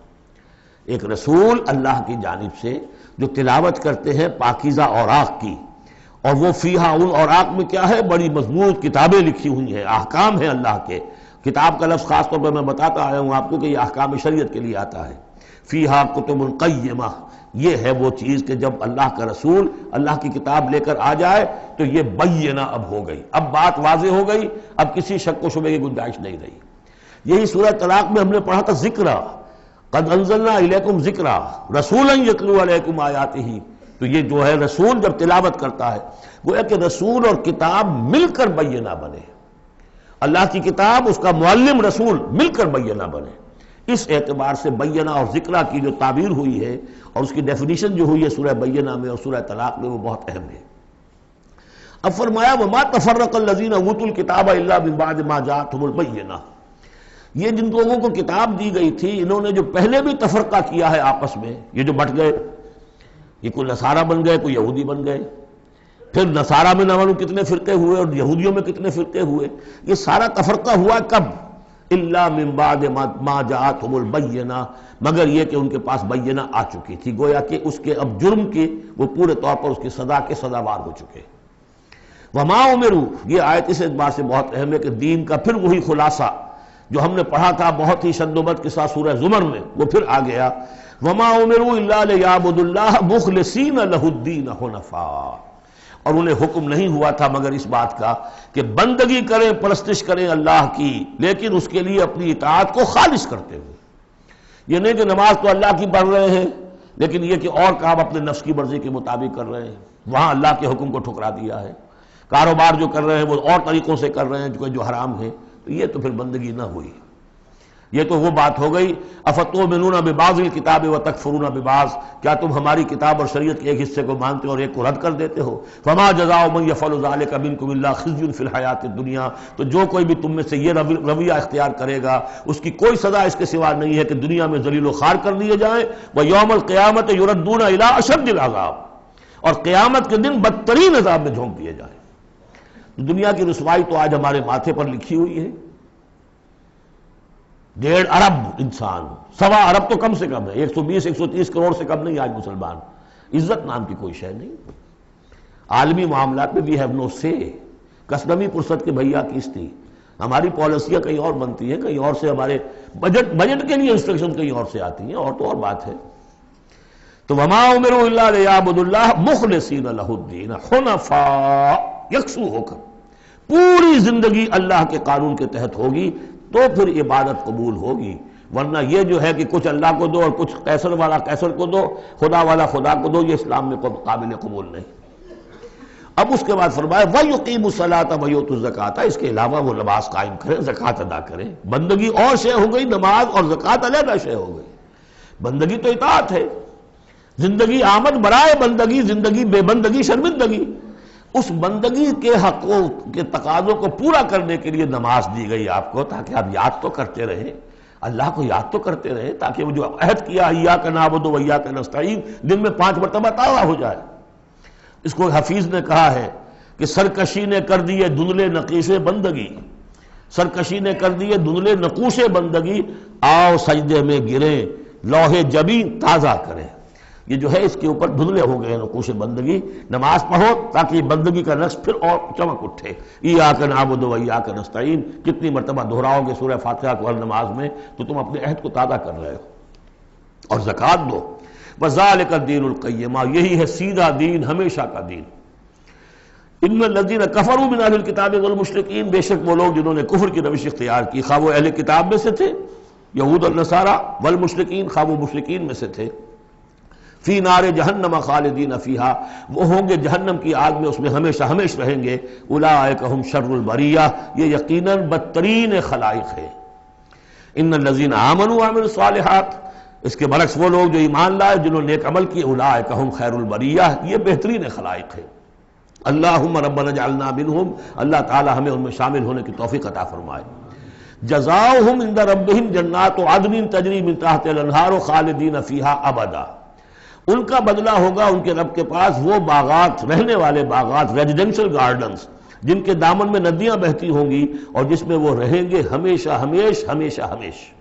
ایک رسول اللہ کی جانب سے جو تلاوت کرتے ہیں پاکیزہ اوراق کی، اور وہ فیہا، ان اوراق میں کیا ہے؟ بڑی مضبوط کتابیں لکھی ہوئی ہیں، احکام ہیں اللہ کے۔ کتاب کا لفظ خاص طور پر میں بتاتا آیا ہوں آپ کو کہ یہ احکام شریعت کے لیے آتا ہے۔ فیہا کتب قیمہ، یہ ہے وہ چیز کہ جب اللہ کا رسول اللہ کی کتاب لے کر آ جائے تو یہ بینہ اب ہو گئی، اب بات واضح ہو گئی، اب کسی شک و شبے کی گنجائش نہیں رہی۔ یہی سورہ طلاق میں ہم نے پڑھا تھا ذکرہ، قد انزلنا الیکم ذکرہ رسولا یتلو علیکم آیاتہ، تو یہ جو ہے رسول جب تلاوت کرتا ہے، گویا کہ رسول اور کتاب مل کر بینہ بنے، اللہ کی کتاب اس کا معلم رسول مل کر بینہ بنے۔ اس اعتبار سے بینہ اور ذکرہ کی جو تعبیر ہوئی ہے اور اس کی ڈیفینیشن جو ہوئی ہے سورہ بینہ میں اور سورہ طلاق میں، وہ بہت اہم ہے۔ اب فرمایا وما تفرق الذین اوتوا الکتاب الا من بعد ما جاءتهم البینہ، یہ جن لوگوں کو کتاب دی گئی تھی انہوں نے جو پہلے بھی تفرقہ کیا ہے آپس میں، یہ جو بٹ گئے، یہ کوئی نصارہ بن گئے، کوئی یہودی بن گئے، پھر نصارہ میں نہ معلوم کتنے فرقے ہوئے اور یہودیوں میں کتنے فرقے ہوئے، یہ سارا تفرقہ ہوا کب؟ الا من بعد ما جاءتهم البینہ، مگر یہ کہ ان کے پاس بینہ آ چکی تھی، گویا کہ اس کے اب جرم کی وہ پورے طور پر اس کی سزا کے سزاوار ہو چکے۔ وما امروا، یہ آیت اس اعتبار سے بہت اہم ہے کہ دین کا پھر وہی خلاصہ جو ہم نے پڑھا تھا بہت ہی شدت کے ساتھ سورہ زمر میں، وہ پھر آ گیا۔ وما امروا الا لیعبدوا اللہ مخلصین لہ الدین حنفاء، اور انہیں حکم نہیں ہوا تھا مگر اس بات کا کہ بندگی کریں، پرستش کریں اللہ کی، لیکن اس کے لیے اپنی اطاعت کو خالص کرتے ہوئے۔ یہ نہیں کہ نماز تو اللہ کی پڑھ رہے ہیں لیکن یہ کہ اور کام اپنے نفس کی مرضی کے مطابق کر رہے ہیں، وہاں اللہ کے حکم کو ٹھکرا دیا ہے۔ کاروبار جو کر رہے ہیں وہ اور طریقوں سے کر رہے ہیں جو حرام ہے، تو یہ تو پھر بندگی نہ ہوئی۔ یہ تو وہ بات ہو گئی افتؤمنون ببعض الکتاب وتکفرون ببعض، کیا تم ہماری کتاب اور شریعت کے ایک حصے کو مانتے ہو اور ایک کو رد کر دیتے ہو؟ فما جزاء من یفعل ذلک منکم الا خزی فی الحیاۃ الدنیا، تو جو کوئی بھی تم میں سے یہ رویہ اختیار کرے گا اس کی کوئی سزا اس کے سوا نہیں ہے کہ دنیا میں ذلیل و خوار کر دیے جائیں، ویوم القیامت یردون الی اشد العذاب، اور قیامت کے دن بدترین عذاب میں جھونک دیے جائیں۔ دنیا کی رسوائی تو آج ہمارے ماتھے پر لکھی ہوئی ہے۔ 1.5 ارب انسان، 1.25 ارب تو کم سے کم ہے، 120-130 کروڑ سے کم نہیں آج مسلمان، عزت نام کی کوئی شے نہیں۔ عالمی معاملات میں وی ہیو نو سے، کسٹمی پرست کے بھیا کیس تھی، ہماری پالیسیاں کہیں اور بنتی ہیں، کہیں اور سے ہمارے بجٹ کے لیے انسٹرکشن کہیں اور سے آتی ہیں، اور تو اور بات ہے۔ تو وما امروا الا لیعبدوا اللہ مخلصین لہ الدین حنفاء، یکسو ہو کر پوری زندگی اللہ کے قانون کے تحت ہوگی تو پھر عبادت قبول ہوگی، ورنہ یہ جو ہے کہ کچھ اللہ کو دو اور کچھ قیصر والا قیصر کو دو، خدا والا خدا کو دو، یہ اسلام میں قابل قبول نہیں۔ اب اس کے بعد فرمایا وَيُقِيمُ الصَّلَاةَ وَيُؤْتُوا الزَّكَاةَ، اس کے علاوہ وہ نماز قائم کریں، زکوٰۃ ادا کریں۔ بندگی اور شے ہو گئی، نماز اور زکوٰۃ علیحدہ شے ہو گئی۔ بندگی تو اطاعت ہے، زندگی آمد برائے بندگی، زندگی بے بندگی شرمندگی۔ اس بندگی کے حقوں کے تقاضوں کو پورا کرنے کے لیے نماز دی گئی آپ کو، تاکہ آپ یاد تو کرتے رہیں، اللہ کو یاد تو کرتے رہیں، تاکہ وہ جو عہد کیا ایاک نعبد و ایاک نستعین دن میں 5 مرتبہ تازہ ہو جائے۔ اس کو حفیظ نے کہا ہے کہ سرکشی نے کر دیے دھندلے نقیش بندگی، سرکشی نے کر دیے دھندلے نقوش بندگی، آؤ سجدے میں گریں، لوح جبین تازہ کریں۔ یہ جو ہے اس کے اوپر دھندلے ہو گئے نقوش بندگی، نماز پڑھو تاکہ بندگی کا نقش پھر اور چمک اٹھے۔ ایاک نعبد و ایاک نستعین، کتنی مرتبہ دہراؤ گے سورہ فاتحہ کو ہر نماز میں تو تم اپنے عہد کو تازہ کر رہے ہو۔ اور زکوٰۃ دو، وذالک الدین القیمہ، یہی ہے سیدھا دین، ہمیشہ کا دین۔ ان الذین کفروا من اہل الکتاب والمشرکین، بے شک وہ لوگ جنہوں نے کفر کی روش اختیار کی، خواہ وہ اہل کتاب میں سے تھے یہود اور نصارہ، والمشرکین خواہ وہ مشرکین میں سے تھے، فی نار جہنم خالدین فیہا، وہ ہوں گے جہنم کی آگ میں، اس میں ہمیشہ ہمیشہ رہیں گے۔ اولئک ہم شر البریہ، یہ یقیناً بدترین خلائق ہے۔ ان الذین آمنوا وعملوا الصالحات، اس کے برعکس وہ لوگ جو ایمان لائے جنہوں نے نیک عمل کیے، اولئک ہم خیر البریہ، یہ بہترین خلائق ہے۔ اللہم ربنا اجعلنا منہم، اللہ تعالی ہمیں ان میں شامل ہونے کی توفیق عطا فرمائے۔ جزاؤہم عند ربہم جنات عدن تجری من تحتہا الانہار خالدین فیہا ابدا، ان کا بدلہ ہوگا ان کے رب کے پاس وہ باغات، رہنے والے باغات، ریزیڈنشل گارڈنز، جن کے دامن میں ندیاں بہتی ہوں گی اور جس میں وہ رہیں گے ہمیشہ ہمیشہ ہمیشہ ہمیشہ۔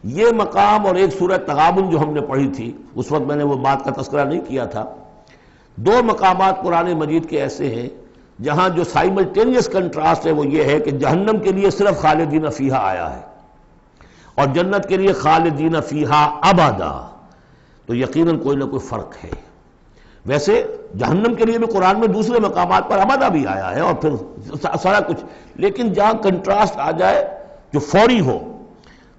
یہ مقام اور ایک سورہ تغابن جو ہم نے پڑھی تھی، اس وقت میں نے وہ بات کا تذکرہ نہیں کیا تھا، دو مقامات قرآن مجید کے ایسے ہیں جہاں جو سائملٹینیس کنٹراسٹ ہے وہ یہ ہے کہ جہنم کے لیے صرف خالدین فیہا آیا ہے اور جنت کے لیے خالدین فیہا ابدا، تو یقیناً کوئی نہ کوئی فرق ہے۔ ویسے جہنم کے لیے بھی قرآن میں دوسرے مقامات پر ابدا بھی آیا ہے اور پھر سارا کچھ، لیکن جہاں کنٹراسٹ آ جائے جو فوری ہو،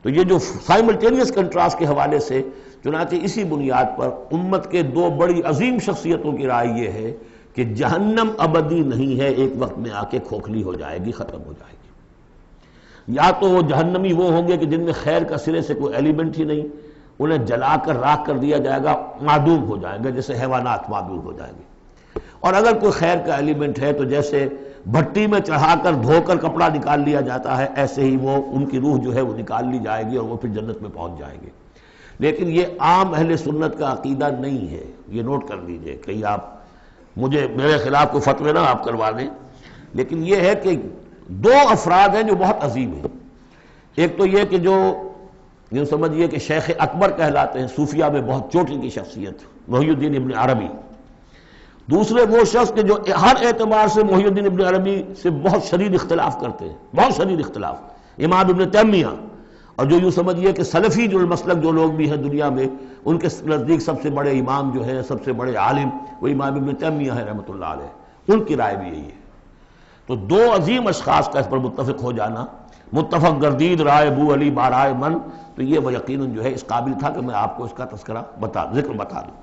تو یہ جو سائملٹینیس کنٹراسٹ کے حوالے سے، چنانچہ اسی بنیاد پر امت کے دو بڑی عظیم شخصیتوں کی رائے یہ ہے کہ جہنم ابدی نہیں ہے، ایک وقت میں آ کے کھوکھلی ہو جائے گی، ختم ہو جائے گی۔ یا تو وہ جہنمی وہ ہوں گے کہ جن میں خیر کا سرے سے کوئی ایلیمنٹ ہی نہیں، انہیں جلا کر راکھ کر دیا جائے گا، معدوم ہو جائیں گے، جیسے حیوانات معدوم ہو جائیں گے۔ اور اگر کوئی خیر کا ایلیمنٹ ہے تو جیسے بھٹی میں چڑھا کر دھو کر کپڑا نکال لیا جاتا ہے، ایسے ہی وہ ان کی روح جو ہے وہ نکال لی جائے گی اور وہ پھر جنت میں پہنچ جائیں گے۔ لیکن یہ عام اہل سنت کا عقیدہ نہیں ہے، یہ نوٹ کر لیجئے، کہیں آپ مجھے میرے خلاف کوئی فتوی نہ آپ کروا دیں، لیکن یہ ہے کہ دو افراد ہیں جو بہت عظیم ہیں۔ ایک تو یہ کہ جو یوں سمجھیے کہ شیخ اکبر کہلاتے ہیں، صوفیہ میں بہت چوٹی کی شخصیت، محی الدین ابن عربی۔ دوسرے وہ شخص کہ جو ہر اعتبار سے محی الدین ابن عربی سے بہت شدید اختلاف کرتے ہیں، بہت شدید اختلاف، امام ابن تیمیہ، اور جو یوں سمجھیے کہ سلفی جو المسلک جو لوگ بھی ہیں دنیا میں، ان کے نزدیک سب سے بڑے امام جو ہیں، سب سے بڑے عالم وہ امام ابن تیمیہ ہے رحمۃ اللہ علیہ، ان کی رائے بھی یہی ہے۔ تو دو عظیم اشخاص کا اس پر متفق ہو جانا، متفق گردید رائے بو علی بارائے من، تو یہ وہ یقیناً جو ہے اس قابل تھا کہ میں آپ کو اس کا تذکرہ ذکر بتا دوں۔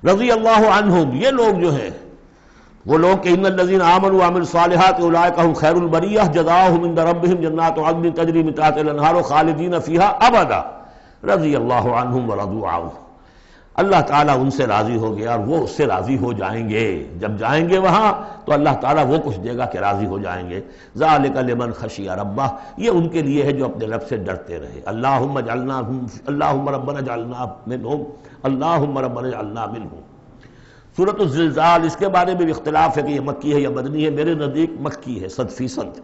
رضی اللہ عنہم، یہ لوگ جو ہیں وہ لوگ کہ ان الذین آمنوا وعملوا الصالحات اولئک هم خیر البریہ جزاؤہم عند ربہم جنات عدن تجری من تحتہا الانہار خالدین فیہا ابدا رضی اللہ عنہم ورضوا عنہ، اللہ تعالیٰ ان سے راضی ہو گیا اور وہ اس سے راضی ہو جائیں گے۔ جب جائیں گے وہاں تو اللہ تعالیٰ وہ کچھ دے گا کہ راضی ہو جائیں گے۔ ذالک لمن خشی ربہ، یہ ان کے لیے ہے جو اپنے رب سے ڈرتے رہے۔ اللہم ربنا اجعلنا منہم، اللہم ربنا اجعلنا منہم۔ سورۃ الزلزال، اس کے بارے میں بھی اختلاف ہے کہ یہ مکی ہے یا مدنی ہے، میرے نزدیک مکی ہے 100%۔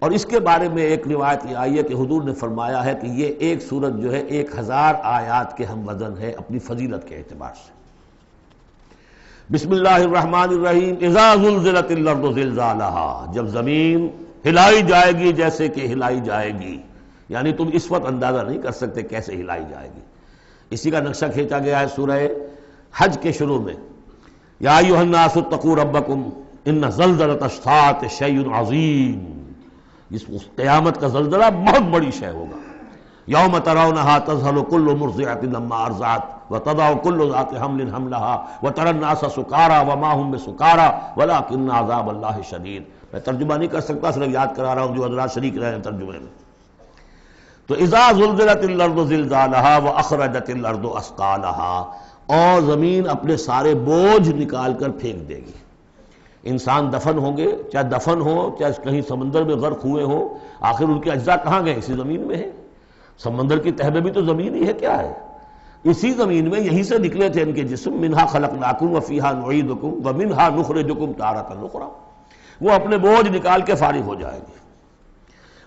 اور اس کے بارے میں ایک روایت یہ آئی ہے کہ حضور نے فرمایا ہے کہ یہ ایک سورت جو ہے 1000 آیات کے ہم وزن ہے اپنی فضیلت کے اعتبار سے۔ بسم اللہ الرحمن الرحیم، اذا زلزلت الارض زلزالہا، جب زمین ہلائی جائے گی جیسے کہ ہلائی جائے گی، یعنی تم اس وقت اندازہ نہیں کر سکتے کیسے ہلائی جائے گی۔ اسی کا نقشہ کھینچا گیا ہے سورہ حج کے شروع میں، یا ایھا الناس اتقوا ربکم ان زلزلۃ الساعۃ شیء عظیم، اس قیامت کا زلزلہ بہت بڑی شے ہوگا۔ یوم ترونھا تذہل کل مرضعۃ عما ارضعت وتضع کل ذات حمل حملها وتری الناس سکارى وما هم بسکارى ولکن عذاب اللہ شدید۔ میں ترجمہ نہیں کر سکتا، صرف یاد کرا رہا ہوں جو حضرات شریک رہے ہیں ترجمے میں۔ تو اذا زلزلت الارض زلزالها واخرجت الارض اثقالها، اور زمین اپنے سارے بوجھ نکال کر پھینک دے گی۔ انسان دفن ہوں گے، چاہے دفن ہو چاہے کہیں سمندر میں غرق ہوئے ہوں، آخر ان کے اجزاء کہاں گئے؟ اسی زمین میں ہے۔ سمندر کی تہہ میں بھی تو زمین ہی ہے، کیا ہے؟ اسی زمین میں یہیں سے نکلے تھے ان کے جسم، منہا خلقناکم وفیہا نعیدکم ومنہا نخرجکم تارۃ اخری۔ وہ اپنے بوجھ نکال کے فارغ ہو جائے گی۔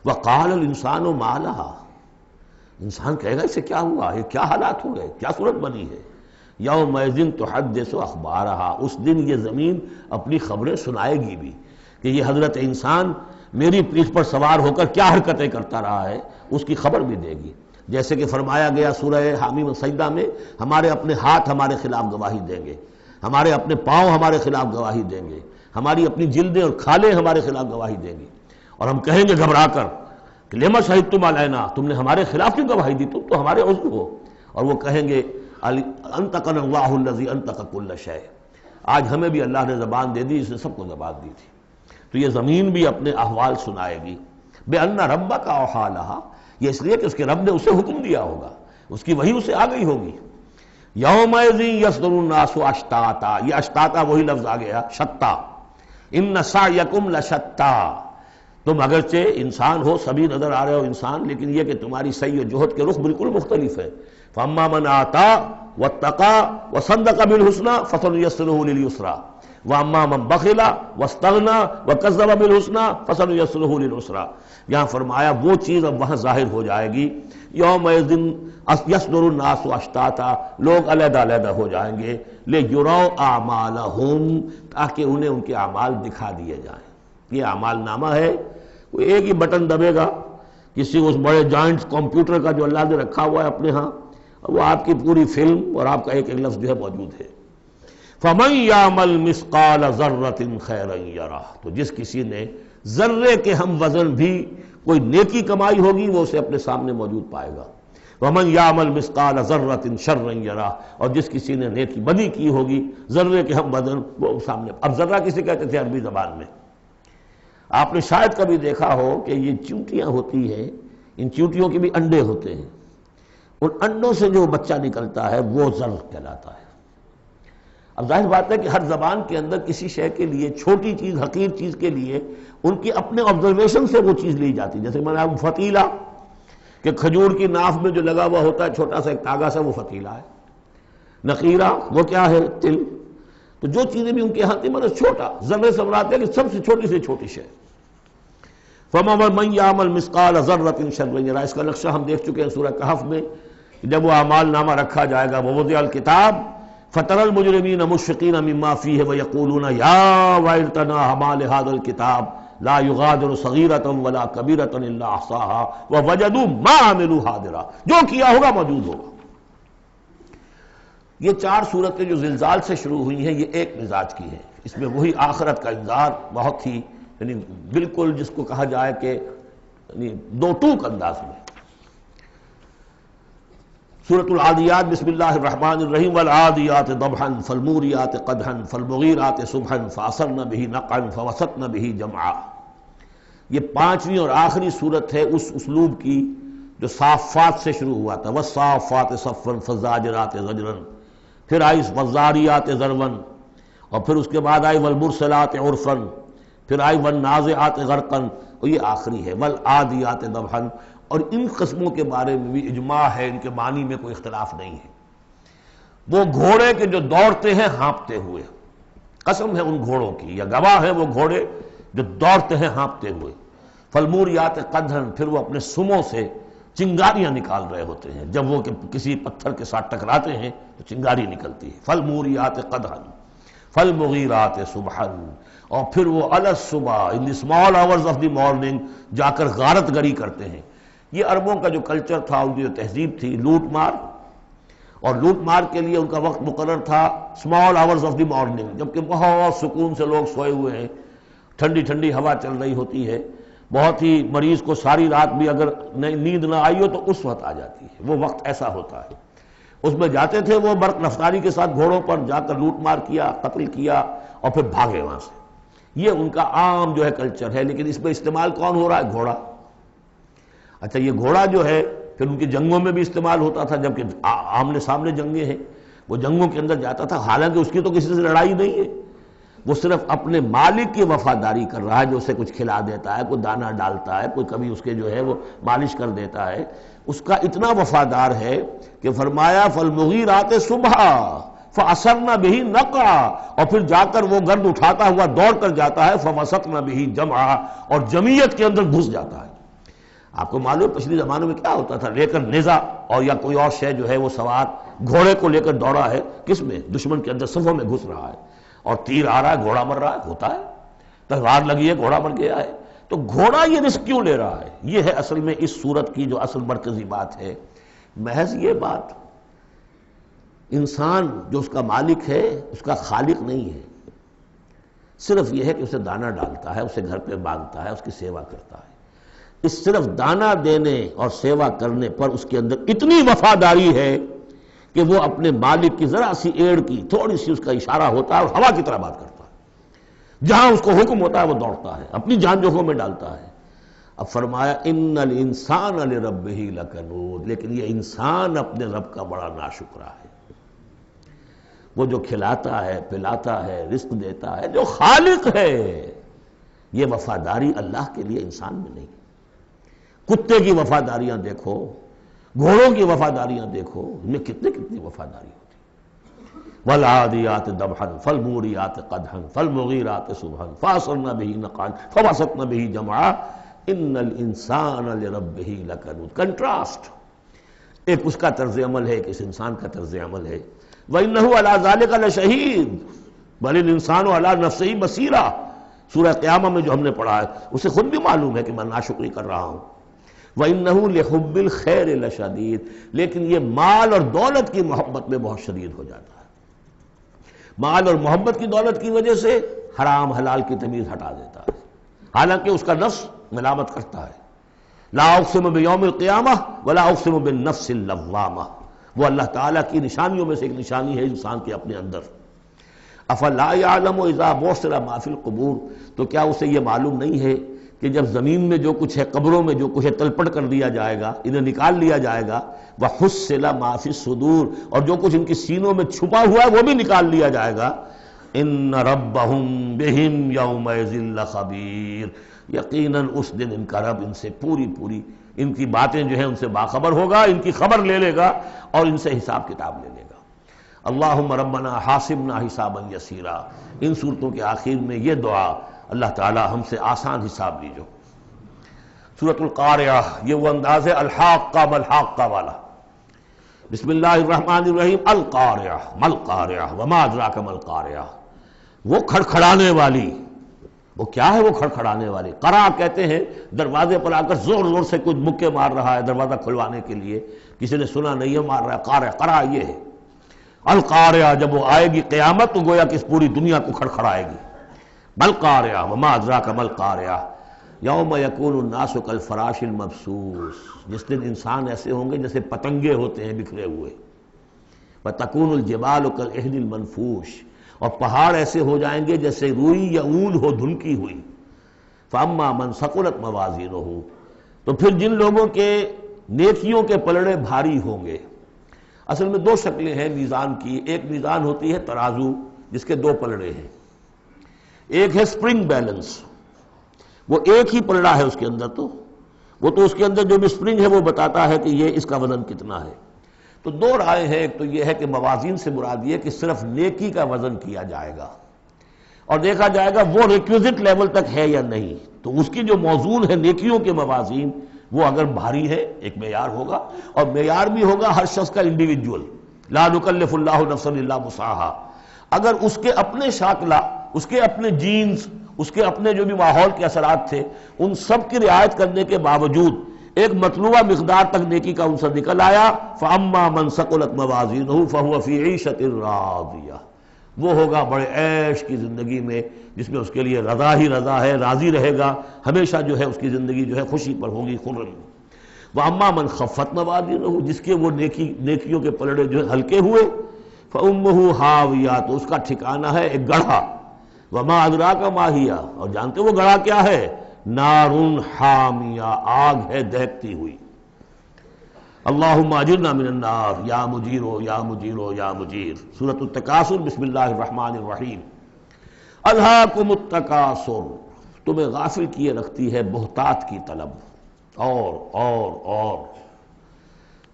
وقال الانسان ما لها، انسان کہے گا اسے کیا ہوا، یہ کیا حالات ہو گئے، کیا صورت بنی ہے۔ یومئذ تحدث اخبارہا، اس دن یہ زمین اپنی خبریں سنائے گی بھی کہ یہ حضرت انسان میری پیٹھ پر سوار ہو کر کیا حرکتیں کرتا رہا ہے، اس کی خبر بھی دے گی۔ جیسے کہ فرمایا گیا سورہ حامیم السجدہ میں، ہمارے اپنے ہاتھ ہمارے خلاف گواہی دیں گے، ہمارے اپنے پاؤں ہمارے خلاف گواہی دیں گے، ہماری اپنی جلدیں اور کھالیں ہمارے خلاف گواہی دیں گی، اور ہم کہیں گے گھبرا کر کہ لما شہدتم علینا، تم نے ہمارے خلاف کیوں گواہی دی، تم تو ہمارے عضو ہو۔ اور وہ کہیں گے انطقنا اللہ الذی انطق کل شیء، آج ہمیں بھی اللہ نے زبان دے دی، اس نے سب کو زبان دی تھی۔ تو یہ زمین بھی اپنے احوال سنائے گی۔ بِأَنَّ رَبَّكَ أَوْحَىٰ لَهَا، یہ اس لیے کہ اس کے رب نے اسے حکم دیا ہوگا، اس کی وحی اسے آ گئی ہوگی۔ یومئذ یصدر الناس اشتاتا، یہ اشتاتا وہی لفظ آ گیا شتا، ان سعیکم لشتا، تم اگرچہ انسان ہو، سبھی نظر آ رہے ہو انسان، لیکن یہ کہ تمہاری سعی و جہد کے رخ بالکل مختلف ہے۔ فاما من آتا واتقى وصدق بالحسنى فسنيسره لليسرى واما من بخل واستغنى وكذب بالحسنى فسنيسره للعسرى۔ یہاں فرمایا وہ چیز اب وہاں ظاہر ہو جائے گی، یومئذ یصدر الناس اشتاتا، لوگ علیحدہ علیحدہ ہو جائیں گے، لیروا اعمالهم، تاکہ انہیں ان کے اعمال دکھا دیے جائیں۔ یہ اعمال نامہ ہے، کوئی ایک ہی بٹن دبے گا کسی اس بڑے جائنٹ کمپیوٹر کا جو اللہ نے رکھا ہوا ہے اپنے ہاں، وہ آپ کی پوری فلم اور آپ کا ایک ایک لفظ جو ہے موجود ہے۔ فَمَن يَعْمَلْ مِثْقَالَ ذَرَّةٍ خَيْرًا يَرَهُ، تو جس کسی نے ذرے کے ہم وزن بھی کوئی نیکی کمائی ہوگی وہ اسے اپنے سامنے موجود پائے گا۔ وَمَن يَعْمَلْ مِثْقَالَ ذَرَّةٍ شَرًّا يَرَهُ، اور جس کسی نے نیکی بدی کی ہوگی ذرے کے ہم وزن وہ سامنے۔ اب ذرہ کسے کہتے تھے عربی زبان میں؟ آپ نے شاید کبھی دیکھا ہو کہ یہ چونٹیاں ہوتی ہیں، ان چونٹیوں کے بھی انڈے ہوتے ہیں، ان انڈوں سے جو بچہ نکلتا ہے وہ ذر کہلاتا ہے۔ اب ظاہر بات ہے کہ ہر زبان کے اندر کسی شے کے لیے، چھوٹی چیز حقیر چیز کے لیے ان کی اپنے آبزرویشن سے وہ چیز لی جاتی ہے۔ جیسے میں نے فتیلہ، کہ کھجور کی ناف میں جو لگا ہوا ہوتا ہے چھوٹا سا ایک تاگا سا، وہ فتیلہ ہے۔ نقیرہ وہ کیا ہے؟ تل۔ تو جو چیزیں بھی ان کے ہاں تھی مطلب چھوٹا، ذرے سے مراد ہے کہ سب سے چھوٹی شے۔ فَمَن يَعْمَلْ مِثْقَالَ ذَرَّةٍ شَرًّا يَرَهُ، اس کا نقشہ ہم دیکھ چکے ہیں سورہ کہف میں، جب وہ اعمال نامہ رکھا جائے گا، وَوُضِعَ الْكِتَابُ فَتَرَى الْمُجْرِمِينَ مُشْفِقِينَ مِمَّا فِيهِ وَيَقُولُونَ يَا وَيْلَتَنَا مَا لِهَذَا الْكِتَابِ لَا يُغَادِرُ صَغِيرَةً وَلَا كَبِيرَةً إِلَّا أَحْصَاهَا وَوَجَدُوا مَا عَمِلُوا حَاضِرًا، جو کیا ہوگا موجود ہوگا۔ یہ چار صورتیں جو زلزال سے شروع ہوئی ہیں یہ ایک مزاج کی ہیں، اس میں وہی آخرت کا انذار بہت ہی یعنی بالکل جس کو کہا جائے کہ دو ٹوک انداز میں۔ سورۃ العادیات، بسم اللہ الرحمن الرحیم، والعادیات ضبحا فالموریات قدحا فالمغیرات صبحا فاثرن به نقعا فوسطن به جمعا۔ یہ پانچویں اور آخری صورت ہے اس اسلوب کی جو صافات سے شروع ہوا تھا، والصافات صفا فالزاجرات زجرا، پھر آئی والذاریات ذروا، اور پھر اس کے بعد آئی والمرسلات عرفا، پھر آئی والنازعات غرقا، اور یہ آخری ہے والعادیات ضبحا۔ اور ان قسموں کے بارے میں بھی اجماع ہے، ان کے معنی میں کوئی اختلاف نہیں ہے۔ وہ گھوڑے کے جو دوڑتے ہیں ہانپتے ہوئے، قسم ہے ان گھوڑوں کی، یا گواہ ہیں وہ گھوڑے جو دوڑتے ہیں ہانپتے ہوئے۔ فالموریات قدحا، پھر وہ اپنے سموں سے چنگاریاں نکال رہے ہوتے ہیں، جب وہ کسی پتھر کے ساتھ ٹکراتے ہیں تو چنگاری نکلتی ہے۔ فالموریات قدحا فالمغیرات صبحا، اور پھر وہ الصبح in the small hours of the morning جا کر غارت گری کرتے ہیں۔ یہ عربوں کا جو کلچر تھا، ان کی جو تہذیب تھی، لوٹ مار، اور لوٹ مار کے لیے ان کا وقت مقرر تھا small hours of the morning, جبکہ بہت سکون سے لوگ سوئے ہوئے ہیں، ٹھنڈی ٹھنڈی ہوا چل رہی ہوتی ہے، بہت ہی مریض کو ساری رات بھی اگر نیند نہ آئی ہو تو اس وقت آ جاتی ہے، وہ وقت ایسا ہوتا ہے۔ اس میں جاتے تھے وہ برق رفتاری کے ساتھ گھوڑوں پر جا کر لوٹ مار کیا، قتل کیا، اور پھر بھاگے وہاں سے۔ یہ ان کا عام جو ہے کلچر ہے، لیکن اس میں استعمال کون ہو رہا ہے؟ گھوڑا۔ اچھا، یہ گھوڑا جو ہے پھر ان کی جنگوں میں بھی استعمال ہوتا تھا، جبکہ آمنے سامنے جنگیں ہیں، وہ جنگوں کے اندر جاتا تھا، حالانکہ اس کی تو کسی سے لڑائی نہیں ہے، وہ صرف اپنے مالک کی وفاداری کر رہا ہے، جو اسے کچھ کھلا دیتا ہے، کوئی دانہ ڈالتا ہے، کوئی کبھی اس کے جو ہے وہ مالش کر دیتا ہے، اس کا اتنا وفادار ہے کہ فرمایا فالمغیرات صبح، فَأَثَرْنَ بِهِ نَقْعًا، اور پھر جا کر وہ گرد اٹھاتا ہوا دوڑ کر جاتا ہے، فَوَسَطْنَ بِهِ جَمْعًا، اور جمعیت کے اندر گھس جاتا ہے۔ آپ کو معلوم پچھلی زمانوں میں کیا ہوتا تھا، لے کر نیزہ اور یا کوئی اور شے جو ہے وہ سوار گھوڑے کو لے کر دوڑا ہے، کس میں؟ دشمن کے اندر صفوں میں گھس رہا ہے، اور تیر آ رہا ہے، گھوڑا مر رہا ہے، ہوتا ہے، تلوار لگی ہے، گھوڑا مر گیا ہے۔ تو گھوڑا یہ رسک کیوں لے رہا ہے؟ یہ ہے اصل میں اس صورت کی جو اصل مرکزی بات ہے، محض یہ بات، انسان جو اس کا مالک ہے اس کا خالق نہیں ہے، صرف یہ ہے کہ اسے دانہ ڈالتا ہے، اسے گھر پہ باندھتا ہے، اس کی سیوا کرتا ہے۔ اس صرف دانہ دینے اور سیوا کرنے پر اس کے اندر اتنی وفاداری ہے کہ وہ اپنے مالک کی ذرا سی ایڑ کی تھوڑی سی اس کا اشارہ ہوتا ہے اور ہوا کی طرح بات کرتا ہے، جہاں اس کو حکم ہوتا ہے وہ دوڑتا ہے، اپنی جان جوکھوں میں ڈالتا ہے۔ اب فرمایا ان الانسان لربہ لکنود، لیکن یہ انسان اپنے رب کا بڑا ناشکرا ہے۔ وہ جو کھلاتا ہے، پلاتا ہے، رزق دیتا ہے، جو خالق ہے، یہ وفاداری اللہ کے لیے انسان میں نہیں۔ کتے کی وفاداریاں دیکھو، گھوڑوں کی وفاداریاں دیکھو، ان میں کتنی وفاداری ہوتی ہے۔ والعادیات ضبحا فالموریات قدحا فالمغیرات صبحا فاثرن بہ نقعا فوسطن بہ جمعا ان الانسان لربہ لکنود۔ کنٹراسٹ، ایک اس کا طرز عمل ہے، ایک اس انسان کا طرز عمل ہے۔ وَإِنَّهُ عَلَىٰ ذَلِكَ لَشَهِيدٌ بَلِ الْإِنسَانُ عَلَىٰ نَفْسِهِ بَصِيرًا، سورہ قیامہ میں جو ہم نے پڑھا ہے، اسے خود بھی معلوم ہے کہ میں ناشکری کر رہا ہوں۔ وَإِنَّهُ لِحُبِّ الْخَيْرِ لَشَدِيدٌ، لیکن یہ مال اور دولت کی محبت میں بہت شدید ہو جاتا ہے، مال اور محبت کی دولت کی وجہ سے حرام حلال کی تمیز ہٹا دیتا ہے، حالانکہ اس کا نفس ملامت کرتا ہے۔ لا اقسم بیوم القیامہ ولا اقسم بالنفس اللوامہ، وہ اللہ تعالیٰ کی نشانیوں میں سے ایک نشانی ہے انسان کے اپنے اندر۔ افلا یعلم اذا بعثر ما فی القبور، تو کیا اسے یہ معلوم نہیں ہے کہ جب زمین میں جو کچھ ہے، قبروں میں جو کچھ ہے، تلپٹ کر دیا جائے گا، انہیں نکال لیا جائے گا، وحصل ما فی الصدور، اور جو کچھ ان کی سینوں میں چھپا ہوا ہے وہ بھی نکال لیا جائے گا۔ ان ربہم بہم یومئذ لخبیر، یقیناً اس دن ان کا رب ان سے پوری ان کی باتیں جو ہیں ان سے باخبر ہوگا، ان کی خبر لے لے گا اور ان سے حساب کتاب لے لے گا۔ اللہم ربنا حاسبنا حسابا یسیرا، ان صورتوں کے آخر میں یہ دعا، اللہ تعالی ہم سے آسان حساب لیجو۔ سورۃ القاریہ، یہ وہ انداز ہے الحاقہ ملحاقہ والا۔ بسم اللہ الرحمن الرحیم، القاریہ ملقاریہ وما ادراک ملقاریہ، وہ کھڑکھڑانے والی، وہ کیا ہے وہ کھڑکھڑانے والی؟ قرع کہتے ہیں دروازے پر آ کر زور زور سے کچھ مکے مار رہا ہے دروازہ کھلوانے کے لیے، کسی نے سنا نہیں ہے، مار رہا ہے، قارع، قرع یہ ہے۔ القاریہ، جب وہ آئے گی قیامت تو گویا کہ اس پوری دنیا کو کھڑکھڑائے گی۔ ملقاریہ وما ادراک ملقاریہ، یوم یکون الناس کالفراش المبثوث، جس دن انسان ایسے ہوں گے جیسے پتنگے ہوتے ہیں بکھرے ہوئے۔ وتکون الجبال کالعہن المنفوش، اور پہاڑ ایسے ہو جائیں گے جیسے روئی یا اون ہو دھنکی ہوئی۔ فاما من ثقلت موازینہ، تو پھر جن لوگوں کے نیکیوں کے پلڑے بھاری ہوں گے۔ اصل میں دو شکلیں ہیں میزان کی، ایک میزان ہوتی ہے ترازو جس کے دو پلڑے ہیں، ایک ہے سپرنگ بیلنس، وہ ایک ہی پلڑا ہے اس کے اندر، تو وہ تو اس کے اندر جو بھی سپرنگ ہے وہ بتاتا ہے کہ یہ اس کا وزن کتنا ہے۔ تو دو رائے ہیں، ایک تو یہ ہے کہ موازین سے مراد یہ کہ صرف نیکی کا وزن کیا جائے گا اور دیکھا جائے گا وہ ریکویزٹ لیول تک ہے یا نہیں، تو اس کی جو موزون ہے نیکیوں کے موازین، وہ اگر بھاری ہے ایک معیار ہوگا، اور معیار بھی ہوگا ہر شخص کا انڈیویجول، لا نکلف اللہ نفسا الا وسعہا۔ اگر اس کے اپنے شاکلہ، اس کے اپنے جینز، اس کے اپنے جو بھی ماحول کے اثرات تھے، ان سب کی رعایت کرنے کے باوجود ایک مطلوبہ مقدار تک نیکی کا عنصر نکل آیا، فَأَمَّا مَنْ ثَقُلَتْ مَوَازِينُهُ فَهُوَ فِي عِيشَةٍ رَاضِيَةٍ، وہ ہوگا بڑے عیش کی زندگی میں جس میں اس کے لیے رضا ہی رضا ہے، راضی رہے گا، ہمیشہ جو ہے اس کی زندگی جو ہے خوشی پر ہوگی، خرم۔ وَأَمَّا مَنْ خَفَّتْ مَوَازِينُهُ، جس کے وہ نیکیوں کے پلڑے جو ہے ہلکے ہوئے، فَأُمُّهُ هَاوِيَةٌ، تو اس کا ٹھکانہ ہے ایک گڑھا، وَمَا أَدْرَاكَ مَا هِيَ، اور جانتے وہ گڑھا کیا ہے؟ نارٌ حامیہ، آگ ہے دہکتی ہوئی۔ اللہم اجرنا من النار یا مجیرو یا مجیرو یا مجیر۔ سورۃ التکاثر، بسم اللہ الرحمن الرحیم۔ الہاکم التکاثر، تمہیں غافل کیے رکھتی ہے بہتات کی طلب، اور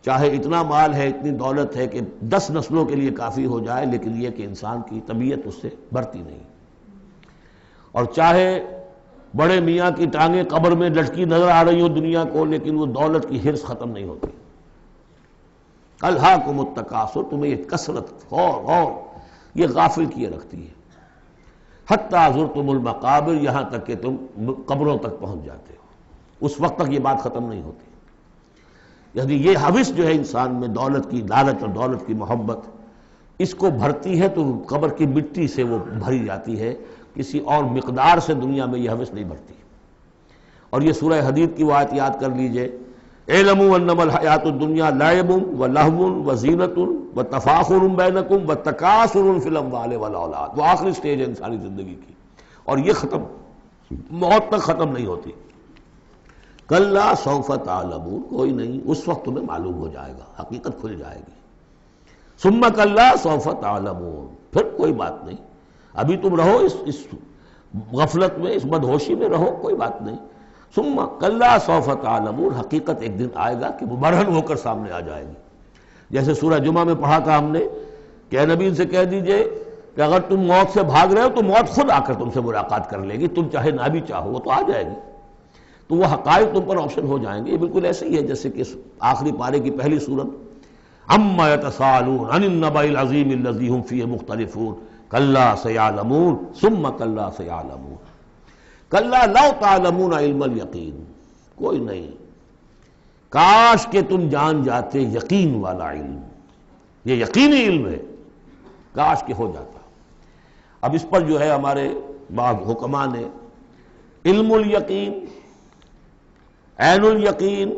چاہے اتنا مال ہے، اتنی دولت ہے کہ 10 نسلوں کے لیے کافی ہو جائے، لیکن یہ کہ انسان کی طبیعت اس سے بڑھتی نہیں، اور چاہے بڑے میاں کی ٹانگیں قبر میں لٹکی نظر آ رہی ہوں دنیا کو، لیکن وہ دولت کی حرص ختم نہیں ہوتی۔ الہاکم التکاثر، تمہیں یہ کثرت اور یہ غافل کیے رکھتی ہے۔ حتی زرتم المقابر، یہاں تک کہ تم قبروں تک پہنچ جاتے ہو، اس وقت تک یہ بات ختم نہیں ہوتی۔ یعنی یہ حوث جو ہے انسان میں، دولت کی لالچ اور دولت کی محبت، اس کو بھرتی ہے تو قبر کی مٹی سے وہ بھری جاتی ہے، کسی اور مقدار سے دنیا میں یہ حوث نہیں بھرتی۔ اور یہ سورہ حدید کی وہ آیت یاد کر لیجئے، اعلموا انما الحیات الدنیا لعب ولہو وزینۃ وتفاخر بینکم وتکاثر فی الاموال والاولاد، وہ آخری سٹیج ہے انسانی زندگی کی، اور یہ ختم موت تک ختم نہیں ہوتی۔ کلا سوف تعلمون، کوئی نہیں، اس وقت تمہیں معلوم ہو جائے گا، حقیقت کھل جائے گی۔ ثم کلا سوف تعلمون، پھر کوئی بات نہیں، ابھی تم رہو اس غفلت میں، اس بدہوشی میں رہو، کوئی بات نہیں۔ ثم کلا سوف تعلمون، حقیقت ایک دن آئے گا کہ وہ برہن ہو کر سامنے آ جائے گی۔ جیسے سورہ جمعہ میں پڑھا تھا ہم نے کہ اے نبی سے کہہ دیجئے کہ اگر تم موت سے بھاگ رہے ہو تو موت خود آ کر تم سے ملاقات کر لے گی، تم چاہے نہ بھی چاہو وہ تو آ جائے گی، تو وہ حقائق تم پر آپشن ہو جائیں گے۔ یہ بالکل ایسے ہی ہے جیسے کہ آخری پارے کی پہلی سورت، عما یتساءلون عن النبأ العظیم الذی هم فیہ مختلفون کلا سیعلمون ثم کلا سیعلمون کلا لو تعلمون علم الیقین، کوئی نہیں، کاش کہ تم جان جاتے یقین والا علم، یہ یقینی علم ہے، کاش کہ ہو جاتا۔ اب اس پر جو ہے ہمارے بعض حکماء نے علم الیقین، عین الیقین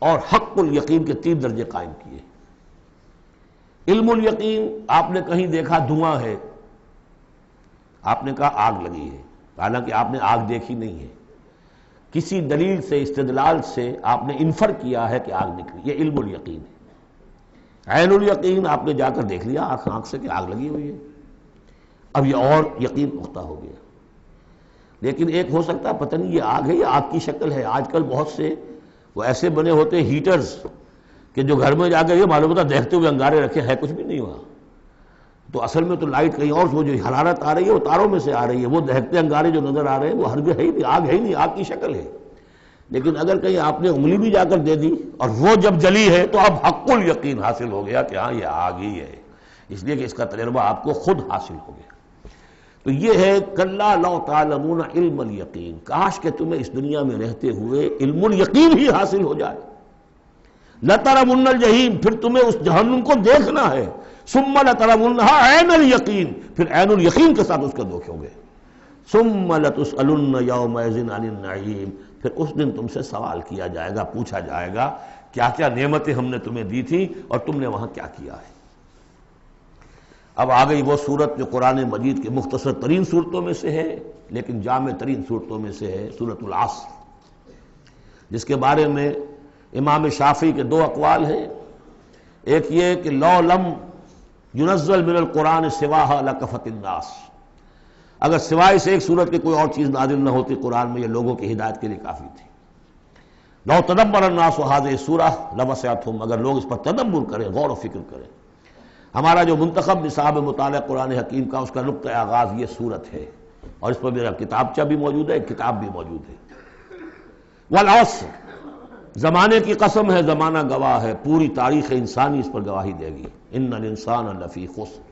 اور حق الیقین کے 3 درجے قائم کیے۔ علم الیقین، آپ نے کہیں دیکھا دھواں ہے، آپ نے کہا آگ لگی ہے، حالانکہ آپ نے آگ دیکھی نہیں ہے، کسی دلیل سے، استدلال سے آپ نے انفر کیا ہے کہ آگ نکلی، یہ علم الیقین ہے۔ عین الیقین، آپ نے جا کر دیکھ لیا آنکھ سے کہ آگ لگی ہوئی ہے، اب یہ اور یقین پختہ ہو گیا۔ لیکن ایک ہو سکتا ہے پتہ نہیں یہ آگ ہے یا آگ کی شکل ہے، آج کل بہت سے وہ ایسے بنے ہوتے ہیٹرز کہ جو گھر میں جا کر یہ معلوم ہوتا دیکھتے ہوئے انگارے رکھے ہے کچھ بھی نہیں ہوا، تو اصل میں تو لائٹ کہیں اور، وہ جو حرارت آ رہی ہے وہ تاروں میں سے آ رہی ہے، وہ دہتے انگارے جو نظر آ رہے ہیں وہ ہرگز ہے ہی نہیں، آگ ہے ہی نہیں، آگ کی شکل ہے۔ لیکن اگر کہیں آپ نے انگلی بھی جا کر دے دی اور وہ جب جلی ہے تو اب حق الیقین حاصل ہو گیا کہ ہاں یہ آگ ہی ہے، اس لیے کہ اس کا تجربہ آپ کو خود حاصل ہو گیا۔ تو یہ ہے کلا لو تعلمون علم الیقین، کاش کہ تمہیں اس دنیا میں رہتے ہوئے علم الیقین ہی حاصل ہو جائے۔ لترون الجحیم، پھر تمہیں اس جہنم کو دیکھنا ہے، ثم لترونها عین الیقین، پھر عین الیقین کے ساتھ اس کا دیکھو گے۔ ثم لتسألن یومئذ عن النعیم، پھر اس دن تم سے سوال کیا جائے گا، پوچھا جائے گا کیا کیا نعمتیں ہم نے تمہیں دی تھی اور تم نے وہاں کیا کیا ہے۔ اب آ گئی وہ صورت جو قرآن مجید کے مختصر ترین صورتوں میں سے ہے لیکن جامع ترین صورتوں میں سے ہے، سورۃ العصر، جس کے بارے میں امام شافعی کے 2 اقوال ہیں۔ ایک یہ کہ لو لم ینزل من القرآن سواہا لکفت الناس، اگر سوائے سے ایک صورت کی کوئی اور چیز نازل نہ ہوتی قرآن میں، یہ لوگوں کی ہدایت کے لیے کافی تھی۔ لو تدبر الناس هذه السورة لوسعتهم، اگر لوگ اس پر تدبر کریں، غور و فکر کریں۔ ہمارا جو منتخب نصاب مطالعہ قرآن حکیم کا، اس کا نقطہ آغاز یہ صورت ہے، اور اس پر میرا کتابچہ بھی موجود ہے، ایک کتاب بھی موجود ہے۔ والعصر، زمانے کی قسم ہے، زمانہ گواہ ہے، پوری تاریخ انسانی اس پر گواہی دے گی۔ ان الانسان لفی خسر،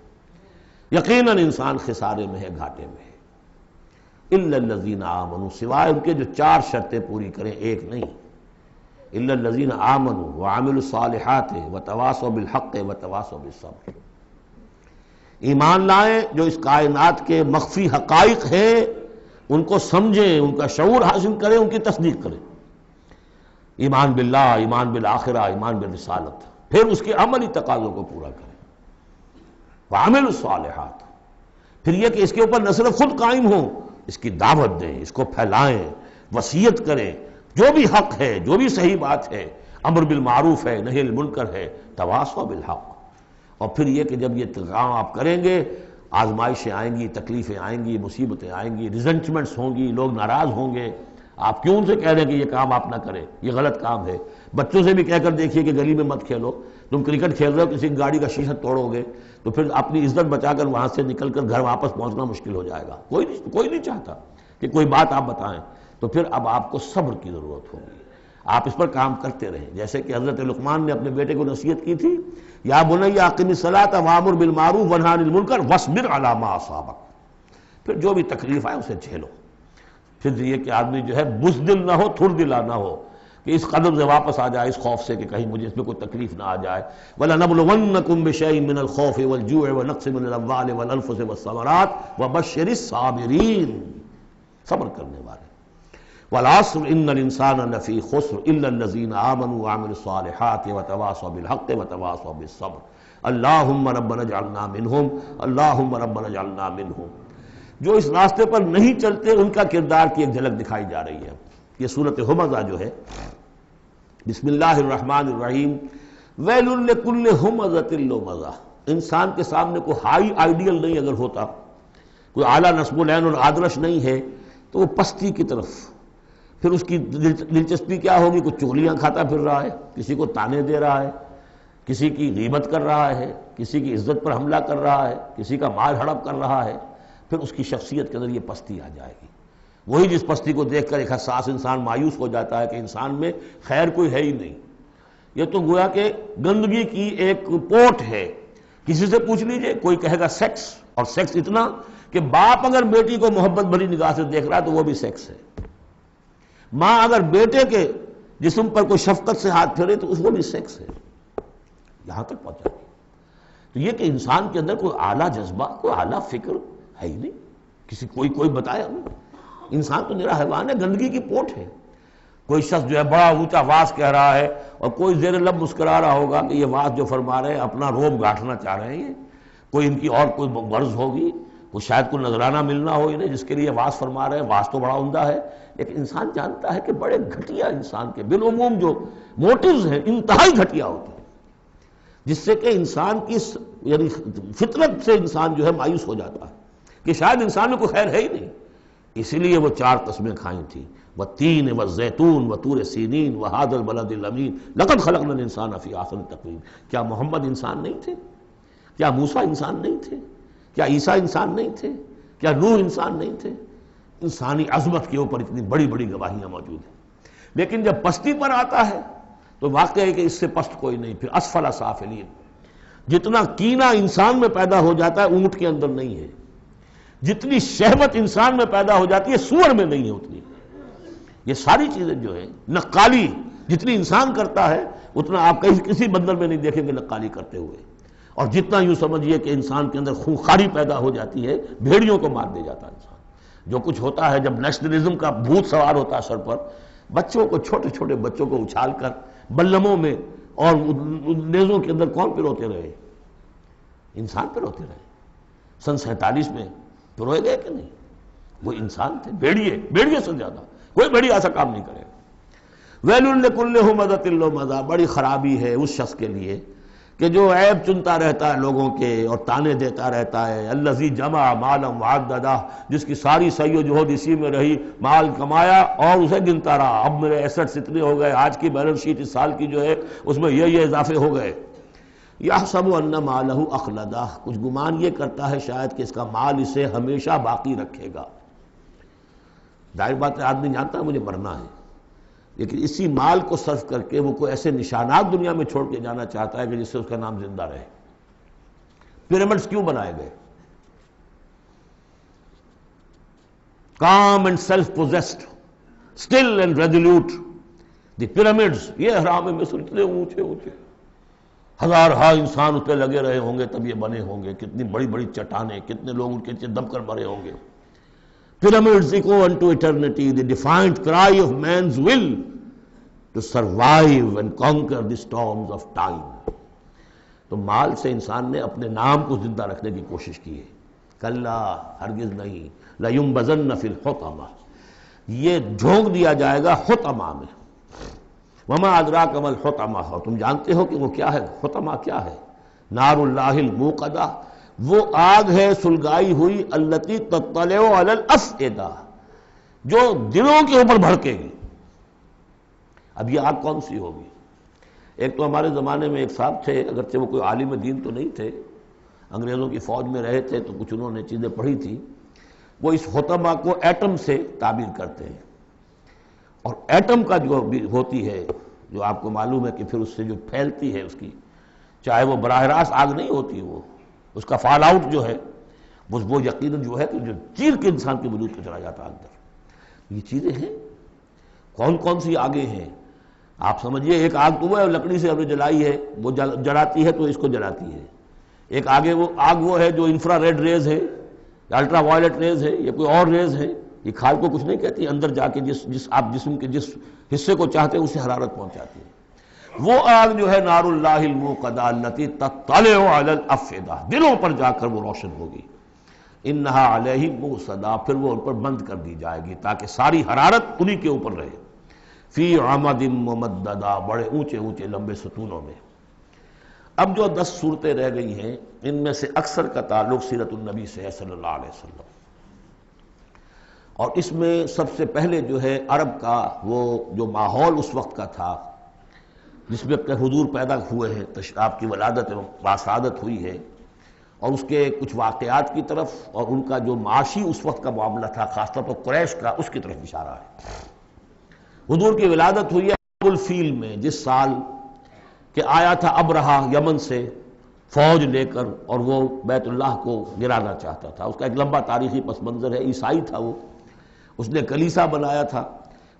یقیناً انسان خسارے میں ہے، گھاٹے میں ہے۔ الا الذین آمنوا، سوائے ان کے جو 4 شرطیں پوری کریں، ایک نہیں۔ الا الذین آمنوا وعملوا الصالحات وتواصوا بالحق وتواصوا بالصبر، ایمان لائیں، جو اس کائنات کے مخفی حقائق ہیں ان کو سمجھیں، ان کا شعور حاصل کریں، ان کی تصدیق کریں۔ ایمان باللہ، ایمان بالآخرہ، ایمان بالرسالت، پھر اس کے عملی تقاضوں کو پورا کریں۔ وعملوا الصالحات، پھر یہ کہ اس کے اوپر نہ صرف خود قائم ہوں، اس کی دعوت دیں، اس کو پھیلائیں، وصیت کریں، جو بھی حق ہے، جو بھی صحیح بات ہے، امر بالمعروف ہے، نہی عن المنکر ہے، تواصوا بالحق۔ اور پھر یہ کہ جب یہ کام آپ کریں گے، آزمائشیں آئیں گی، تکلیفیں آئیں گی، مصیبتیں آئیں گی، ریزنٹمنٹس ہوں گی، لوگ ناراض ہوں گے، آپ کیوں ان سے کہہ رہے ہیں کہ یہ کام آپ نہ کریں، یہ غلط کام ہے؟ بچوں سے بھی کہہ کر دیکھیے کہ گلی میں مت کھیلو، تم کرکٹ کھیل رہے ہو کسی گاڑی کا شیشہ توڑو گے تو پھر اپنی عزت بچا کر وہاں سے نکل کر گھر واپس پہنچنا مشکل ہو جائے گا۔ کوئی نہیں چاہتا کہ کوئی بات آپ بتائیں، تو پھر اب آپ کو صبر کی ضرورت ہوگی، آپ اس پر کام کرتے رہیں۔ جیسے کہ حضرت لقمان نے اپنے بیٹے کو نصیحت کی تھی، یا بنی اقم الصلاۃ وامر بالمعروف وانہی عن المنکر واصبر علی ما اصابک، پھر جو بھی تکلیف آئے اسے جھیلو۔ پھر یہ کہ آدمی جو ہے بزدل نہ ہو، تھر دلا نہ ہو، کہ اس قدم سے واپس آ جائے اس خوف سے کہ کہیں مجھے اس میں کوئی تکلیف نہ آ جائے۔ وَلَنَبْلُوَنَّكُمْ بِشَيْءٍ مِّنَ الْخَوْفِ وَالْجُوعِ وَنَقْصٍ مِّنَ الْأَمْوَالِ وَالْأَنفُسِ وَالثَّمَرَاتِ وَبَشِّرِ الصَّابِرِينَ، صبر کرنے والے۔ وَالْعَصْرِ إِنَّ الْإِنسَانَ لَفِي خُسْرٍ إِلَّا الَّذِينَ آمَنُوا وَعَمِلُوا الصَّالِحَاتِ وَتَوَاصَوْا بِالْحَقِّ وَتَوَاصَوْا بِالصَّبْرِ اللہم ربنا اجعلنا منہم اللہم ربنا اجعلنا منہم۔ جو اس راستے پر نہیں چلتے ان کا کردار کی ایک جھلک دکھائی جا رہی ہے۔ یہ سورۃ ہمزہ جو ہے، بسم اللہ الرحمن الرحیم، ویل لکل ہمزۃ لمزہ، انسان کے سامنے کوئی ہائی آئیڈیل نہیں اگر ہوتا، کوئی اعلیٰ نصب العین اور آدرش نہیں ہے، تو وہ پستی کی طرف، پھر اس کی دلچسپی کیا ہوگی؟ کچھ چغلیاں کھاتا پھر رہا ہے، کسی کو تانے دے رہا ہے، کسی کی غیبت کر رہا ہے، کسی کی عزت پر حملہ کر رہا ہے، کسی کا مال ہڑپ کر رہا ہے، پھر اس کی شخصیت کے اندر یہ پستی آ جائے گی۔ وہی جس پستی کو دیکھ کر ایک حساس انسان مایوس ہو جاتا ہے کہ انسان میں خیر کوئی ہے ہی نہیں، یہ تو گویا کہ گندگی کی ایک پوٹ ہے۔ کسی سے پوچھ لیجئے، کوئی کہے گا سیکس، اور سیکس اتنا کہ باپ اگر بیٹی کو محبت بھری نگاہ سے دیکھ رہا ہے تو وہ بھی سیکس ہے، ماں اگر بیٹے کے جسم پر کوئی شفقت سے ہاتھ پھیرے تو اس کو بھی سیکس ہے، یہاں تک پہنچا گیا۔ تو یہ کہ انسان کے اندر کوئی اعلیٰ جذبہ، کوئی اعلیٰ فکر ہے ہی نہیں، کسی کوئی بتایا نہیں۔ انسان تو نرا حیوان ہے، گندگی کی پوٹ ہے۔ کوئی شخص جو ہے بڑا اونچا واز کہہ رہا ہے اور کوئی زیر لب مسکرا رہا ہوگا کہ یہ واز جو فرما رہے ہیں اپنا روب گاٹھنا چاہ رہے ہیں، یہ کوئی ان کی اور کوئی غرض ہوگی، کوئی شاید کوئی نذرانہ ملنا ہو انہیں جس کے لیے واز فرما رہے ہیں۔ واز تو بڑا عمدہ ہے، لیکن انسان جانتا ہے کہ بڑے گھٹیا انسان کے بالعموم جو موٹیوز ہیں انتہائی گھٹیا ہوتے ہیں، جس سے کہ انسان کی یعنی فطرت سے انسان جو ہے مایوس ہو جاتا ہے کہ شاید انسان میں کوئی خیر ہے ہی نہیں۔ اسی لیے وہ 4 قسمیں کھائیں تھیں، والتین والزیتون وطور سینین وہذا البلد الامین لقد خلقنا الانسان فی احسن تقویم۔ کیا محمد انسان نہیں تھے؟ کیا موسیٰ انسان نہیں تھے؟ کیا عیسیٰ انسان نہیں تھے؟ کیا نوح انسان نہیں تھے؟ انسانی عظمت کے اوپر اتنی بڑی بڑی گواہیاں موجود ہیں، لیکن جب پستی پر آتا ہے تو واقع ہے کہ اس سے پست کوئی نہیں۔ پھر اسفل سافلین، جتنا کینہ انسان میں پیدا ہو جاتا ہے اونٹ کے اندر نہیں ہے، جتنی شہوت انسان میں پیدا ہو جاتی ہے سور میں نہیں ہے اتنی۔ یہ ساری چیزیں جو ہیں، نقالی جتنی انسان کرتا ہے اتنا آپ کسی بندر میں نہیں دیکھیں گے نقالی کرتے ہوئے، اور جتنا یوں سمجھیے کہ انسان کے اندر خونخواری پیدا ہو جاتی ہے، بھیڑیوں کو مار دے جاتا ہے انسان۔ جو کچھ ہوتا ہے جب نیشنلزم کا بھوت سوار ہوتا ہے سر پر، بچوں کو، چھوٹے چھوٹے بچوں کو اچھال کر بلموں میں اور نیزوں کے اندر کون پروتے رہے؟ انسان پروتے رہے۔ سن 47 میں پروئے گئے کہ نہیں؟ وہ انسان تھے، بھیڑیے سے زیادہ کوئی بھیڑیا ایسا کام نہیں کرے گا۔ ویل لکل ہمزۃ لمزہ، بڑی خرابی ہے اس شخص کے لیے کہ جو عیب چنتا رہتا ہے لوگوں کے اور تانے دیتا رہتا ہے۔ الذی جمع مالا وعددہ، جس کی ساری سعی و جہد اسی میں رہی، مال کمایا اور اسے گنتا رہا، اب میرے ایسٹس اتنے ہو گئے، آج کی بیلنس شیٹ اس سال کی جو ہے اس میں یہ اضافے ہو گئے۔ یحسب ان مالہ اخلدہ، کچھ گمان یہ کرتا ہے شاید کہ اس کا مال اسے ہمیشہ باقی رکھے گا۔ ظاہر بات ہے آدمی جانتا ہے مجھے مرنا ہے، لیکن اسی مال کو صرف کر کے وہ کوئی ایسے نشانات دنیا میں چھوڑ کے جانا چاہتا ہے کہ جس سے اس کا نام زندہ رہے۔ پیرامڈز کیوں بنائے گئے؟ calm and self-possessed, still and resolute. The pyramids، یہ اہرام مصر اتنے اونچے اونچے، ہزارہا انسان اس پہ لگے رہے ہوں گے تب یہ بنے ہوں گے، کتنی بڑی بڑی چٹانیں، کتنے لوگ ان کے نیچے دب کر مرے ہوں گے۔ Pyramids echo unto eternity, the defiant cry of man's will to survive and conquer the storms of time. تو مال سے انسان نے اپنے نام کو زندہ رکھنے کی کوشش کی ہے۔ کلا، ہرگز نہیں، لَيُنبَذَنَّ فِي الْحُطَمَةِ، یہ جھونک دیا جائے گا حطمہ میں۔ وَمَا أَدْرَاكَ مَا الْحُطَمَةُ، اور تم جانتے ہو کہ وہ کیا ہے؟ حطمہ کیا ہے؟ نار اللہ الموقدہ، وہ آگ ہے سلگائی ہوئی، التی تطلع علی الافئدہ، جو دلوں کے اوپر بھڑکے گی۔ اب یہ آگ کون سی ہوگی؟ ایک تو ہمارے زمانے میں ایک صاحب تھے، اگرچہ وہ کوئی عالم دین تو نہیں تھے، انگریزوں کی فوج میں رہے تھے تو کچھ انہوں نے چیزیں پڑھی تھی، وہ اس حطمہ کو ایٹم سے تعبیر کرتے ہیں، اور ایٹم کا جو بھی ہوتی ہے، جو آپ کو معلوم ہے کہ پھر اس سے جو پھیلتی ہے اس کی، چاہے وہ براہ راست آگ نہیں ہوتی، وہ اس کا فال آؤٹ جو ہے وہ یقیناً جو ہے کہ جو چیر کے انسان کے وجود کو چلا جاتا ہے اندر۔ یہ چیزیں ہیں، کون کون سی آگیں ہیں آپ سمجھیے۔ ایک آگ تو وہ ہے لکڑی سے ہم نے جلائی ہے، وہ جلاتی ہے تو اس کو جلاتی ہے۔ ایک آگ وہ ہے جو انفرا ریڈ ریز ہے، الٹرا وائلٹ ریز ہے، یا کوئی اور ریز ہے، یہ کھال کو کچھ نہیں کہتی، اندر جا کے آپ جسم کے جس حصے کو چاہتے ہیں اسے حرارت پہنچاتی ہے۔ وہ آگ جو ہے نار اللہ الموقدہ التی تطلع علی الافئدہ، دلوں پر جا کر وہ روشن ہوگی۔ انہا علیہم موصدہ، پھر وہ ان پر بند کر دی جائے گی تاکہ ساری حرارت انہی کے اوپر رہے۔ فی عمد ممددہ، بڑے اونچے اونچے لمبے ستونوں میں۔ اب جو 10 صورتیں رہ گئی ہیں ان میں سے اکثر کا تعلق سیرت النبی سے ہے صلی اللہ علیہ وسلم، اور اس میں سب سے پہلے جو ہے عرب کا وہ جو ماحول اس وقت کا تھا جس میں اپنے حضور پیدا ہوئے ہیں، آپ کی ولادت باسعادت ہوئی ہے، اور اس کے کچھ واقعات کی طرف، اور ان کا جو معاشی اس وقت کا معاملہ تھا خاص طور پر قریش کا، اس کی طرف اشارہ ہے۔ حضور کی ولادت ہوئی ہے ابو الفیل میں، جس سال کہ آیا تھا ابرہہ یمن سے فوج لے کر، اور وہ بیت اللہ کو گرانا چاہتا تھا۔ اس کا ایک لمبا تاریخی پس منظر ہے، عیسائی تھا وہ، اس نے کلیسا بنایا تھا،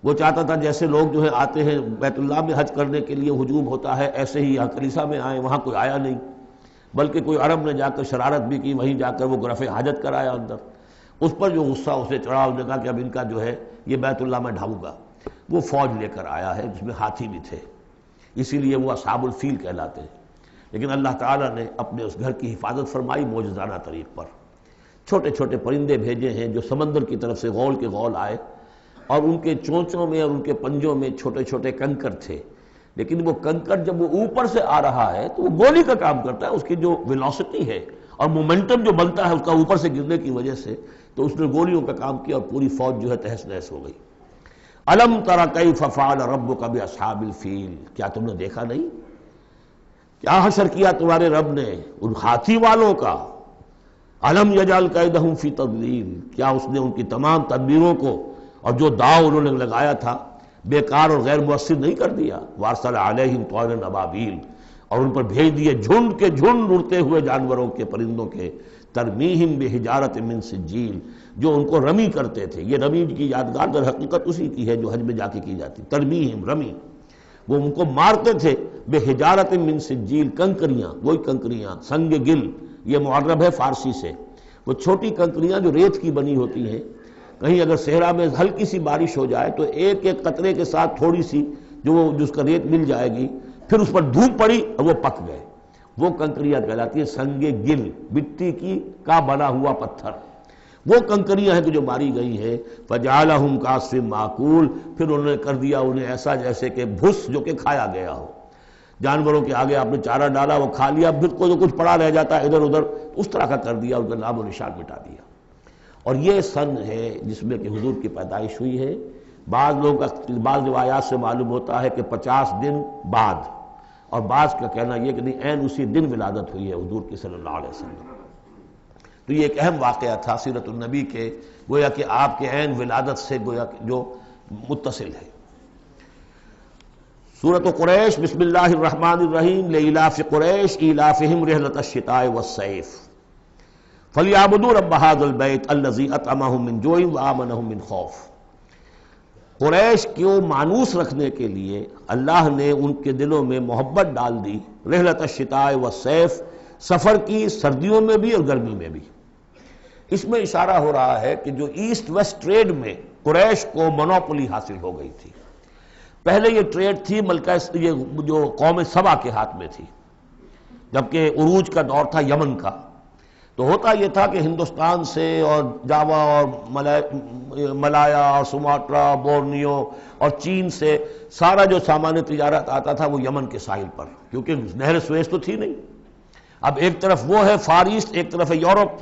وہ چاہتا تھا جیسے لوگ جو ہے آتے ہیں بیت اللہ میں حج کرنے کے لیے ہجوم ہوتا ہے، ایسے ہی یہاں کلیسا میں آئیں۔ وہاں کوئی آیا نہیں، بلکہ کوئی عرب نے جا کر شرارت بھی کی، وہیں جا کر وہ رفع حاجت کرایا اندر۔ اس پر جو غصہ اسے چڑھا، اس نے کہا کہ اب ان کا جو ہے یہ بیت اللہ میں ڈھاؤں گا۔ وہ فوج لے کر آیا ہے جس میں ہاتھی بھی تھے، اسی لیے وہ اصحاب الفیل کہلاتے ہیں۔ لیکن اللہ تعالیٰ نے اپنے اس گھر کی حفاظت فرمائی معجزانہ طریق پر۔ چھوٹے چھوٹے پرندے بھیجے ہیں جو سمندر کی طرف سے غول کے غول آئے، اور ان کے چونچوں میں اور ان کے پنجوں میں چھوٹے چھوٹے کنکر تھے، لیکن وہ کنکر جب وہ اوپر سے آ رہا ہے تو وہ گولی کا کام کرتا ہے، اس کی جو ویلوسٹی ہے اور مومنٹم جو بنتا ہے اس کا اوپر سے گرنے کی وجہ سے، تو اس نے گولیوں کا کام کیا اور پوری فوج جو ہے تہس نہس ہو گئی۔ الم تر کیف فعل ربک باصحاب الفیل، کیا تم نے دیکھا نہیں کیا حشر کیا تمہارے رب نے ان ہاتھی والوں کا؟ الم یجعل کیدہم فی تضلیل، کیا اس نے ان کی تمام تدبیروں کو اور جو داؤ انہوں نے لگایا تھا بیکار اور غیر مؤثر نہیں کر دیا؟ وارسل علیہم طیرا ابابیل، اور ان پر بھیج دیے جھنڈ کے جھنڈ اڑتے ہوئے جانوروں کے، پرندوں کے، ترمیہم بحجارۃ من سجیل، جو ان کو رمی کرتے تھے۔ یہ رمی کی یادگار در حقیقت اسی کی ہے جو حج میں جا کے کی جاتی، ترمیہم رمی، وہ ان کو مارتے تھے بحجارۃ من سجیل، کنکریاں، وہی کنکریاں، سنگ گل، یہ معرب ہے فارسی سے، وہ چھوٹی کنکریاں جو ریت کی بنی ہوتی ہیں۔ کہیں اگر صحرا میں ہلکی سی بارش ہو جائے تو ایک ایک قطرے کے ساتھ تھوڑی سی جس کا ریت مل جائے گی، پھر اس پر دھوپ پڑی اور وہ پک گئے، وہ کنکریاں کہلاتی ہیں سنگ گل، مٹی کی کا بنا ہوا پتھر، وہ کنکریاں ہیں کہ جو ماری گئی ہیں۔ فجعلہم کعصف مأکول، پھر انہوں نے کر دیا انہیں ایسا جیسے کہ بھس جو کہ کھایا گیا ہو۔ جانوروں کے آگے آپ نے چارہ ڈالا، وہ کھا لیا، پھر کوئی کچھ پڑا رہ جاتا ہے ادھر ادھر، اس طرح کا کر دیا، ان کا نام و نشان مٹا دیا۔ اور یہ سن ہے جس میں کہ حضور کی پیدائش ہوئی ہے۔ بعض لوگوں کا بعض روایات سے معلوم ہوتا ہے کہ 50 دن بعد، اور بعض کا کہنا یہ کہ نہیں عین اسی دن ولادت ہوئی ہے حضور کی صلی اللہ علیہ وسلم۔ تو یہ ایک اہم واقعہ تھا سیرت النبی کے، گویا کہ آپ کے عین ولادت سے گویا کہ جو متصل ہے۔ سورۃ قریش، بسم اللہ الرحمن الرحیم، لإلاف قریش إیلافہم رحلۃ الشتاء والصیف فلیعبدوا رب ھذا البیت الذی اطعمہم من جوع وآمنہم من خوف۔ قریش کو مانوس رکھنے کے لیے اللہ نے ان کے دلوں میں محبت ڈال دی، رحلۃ الشتاء والصیف، سفر کی سردیوں میں بھی اور گرمی میں بھی۔ اس میں اشارہ ہو رہا ہے کہ جو ایسٹ ویسٹ ٹریڈ میں قریش کو مونوپولی حاصل ہو گئی تھی۔ پہلے یہ ٹریڈ تھی ملکہ یہ جو قوم سبا کے ہاتھ میں تھی، جبکہ عروج کا دور تھا یمن کا۔ تو ہوتا یہ تھا کہ ہندوستان سے اور جاوا اور ملایا اور سماٹرا، بورنیو اور چین سے سارا جو سامان تجارت آتا تھا وہ یمن کے ساحل پر، کیونکہ نہر سویس تو تھی نہیں۔ اب ایک طرف وہ ہے فار ایسٹ، ایک طرف ہے یورپ۔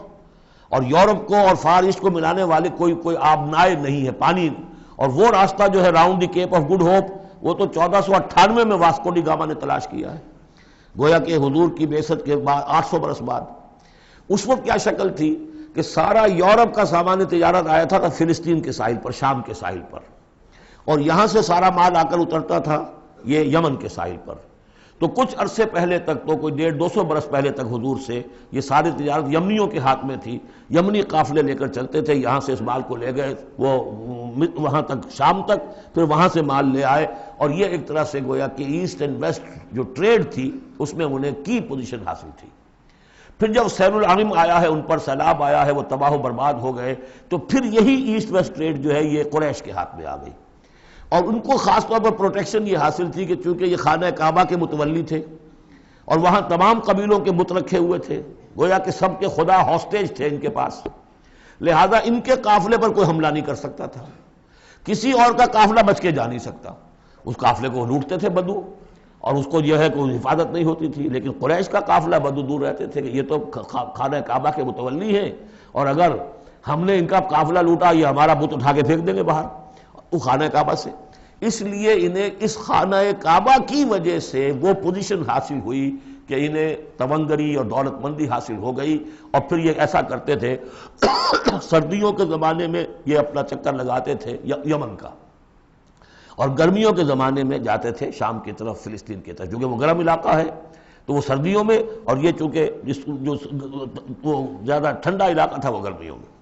اور یورپ کو اور فار ایسٹ کو ملانے والے کوئی آبنائے نہیں ہے پانی. اور وہ راستہ جو ہے round the Cape of Good Hope وہ تو 1498 میں واسکو ڈی گاما نے تلاش کیا ہے، گویا کہ حضور کی بعثت کے بعد 800 برس بعد. اس وقت کیا شکل تھی کہ سارا یورپ کا سامان تجارت آیا تھا فلسطین کے ساحل پر، شام کے ساحل پر، اور یہاں سے سارا مال آ کر اترتا تھا یہ یمن کے ساحل پر. تو کچھ عرصے پہلے تک تو کوئی 150-200 برس پہلے تک حضور سے یہ ساری تجارت یمنیوں کے ہاتھ میں تھی. یمنی قافلے لے کر چلتے تھے، یہاں سے اس مال کو لے گئے وہ وہاں تک شام تک، پھر وہاں سے مال لے آئے، اور یہ ایک طرح سے گویا کہ ایسٹ اینڈ ویسٹ جو ٹریڈ تھی اس میں انہیں کی پوزیشن حاصل تھی. پھر جب سیل العرم آیا ہے، ان پر سیلاب آیا ہے، وہ تباہ و برباد ہو گئے، تو پھر یہی ایسٹ ویسٹ ٹریڈ جو ہے یہ قریش کے ہاتھ میں آ گئی. اور ان کو خاص طور پر پروٹیکشن یہ حاصل تھی کہ چونکہ یہ خانہ کعبہ کے متولی تھے اور وہاں تمام قبیلوں کے بت رکھے ہوئے تھے، گویا کہ سب کے خدا ہاسٹیج تھے ان کے پاس، لہذا ان کے قافلے پر کوئی حملہ نہیں کر سکتا تھا، کسی اور کا قافلہ بچ کے جا نہیں سکتا. اس قافلے کو لوٹتے تھے بدو، اور اس کو جو ہے کوئی حفاظت نہیں ہوتی تھی. لیکن قریش کا قافلہ بدو دور رہتے تھے کہ یہ تو خانہ کعبہ کے متولی ہیں، اور اگر ہم نے ان کا قافلہ لوٹا یہ ہمارا بت اٹھا کے پھینک دیں گے باہر وہ خانہ کعبہ سے. اس لیے انہیں اس خانہ کعبہ کی وجہ سے وہ پوزیشن حاصل ہوئی کہ انہیں تونگری اور دولت مندی حاصل ہو گئی. اور پھر یہ ایسا کرتے تھے سردیوں کے زمانے میں یہ اپنا چکر لگاتے تھے یمن کا، اور گرمیوں کے زمانے میں جاتے تھے شام کی طرف، فلسطین کی طرف، کیونکہ وہ گرم علاقہ ہے تو وہ سردیوں میں، اور یہ چونکہ جو وہ زیادہ ٹھنڈا علاقہ تھا وہ گرمیوں میں.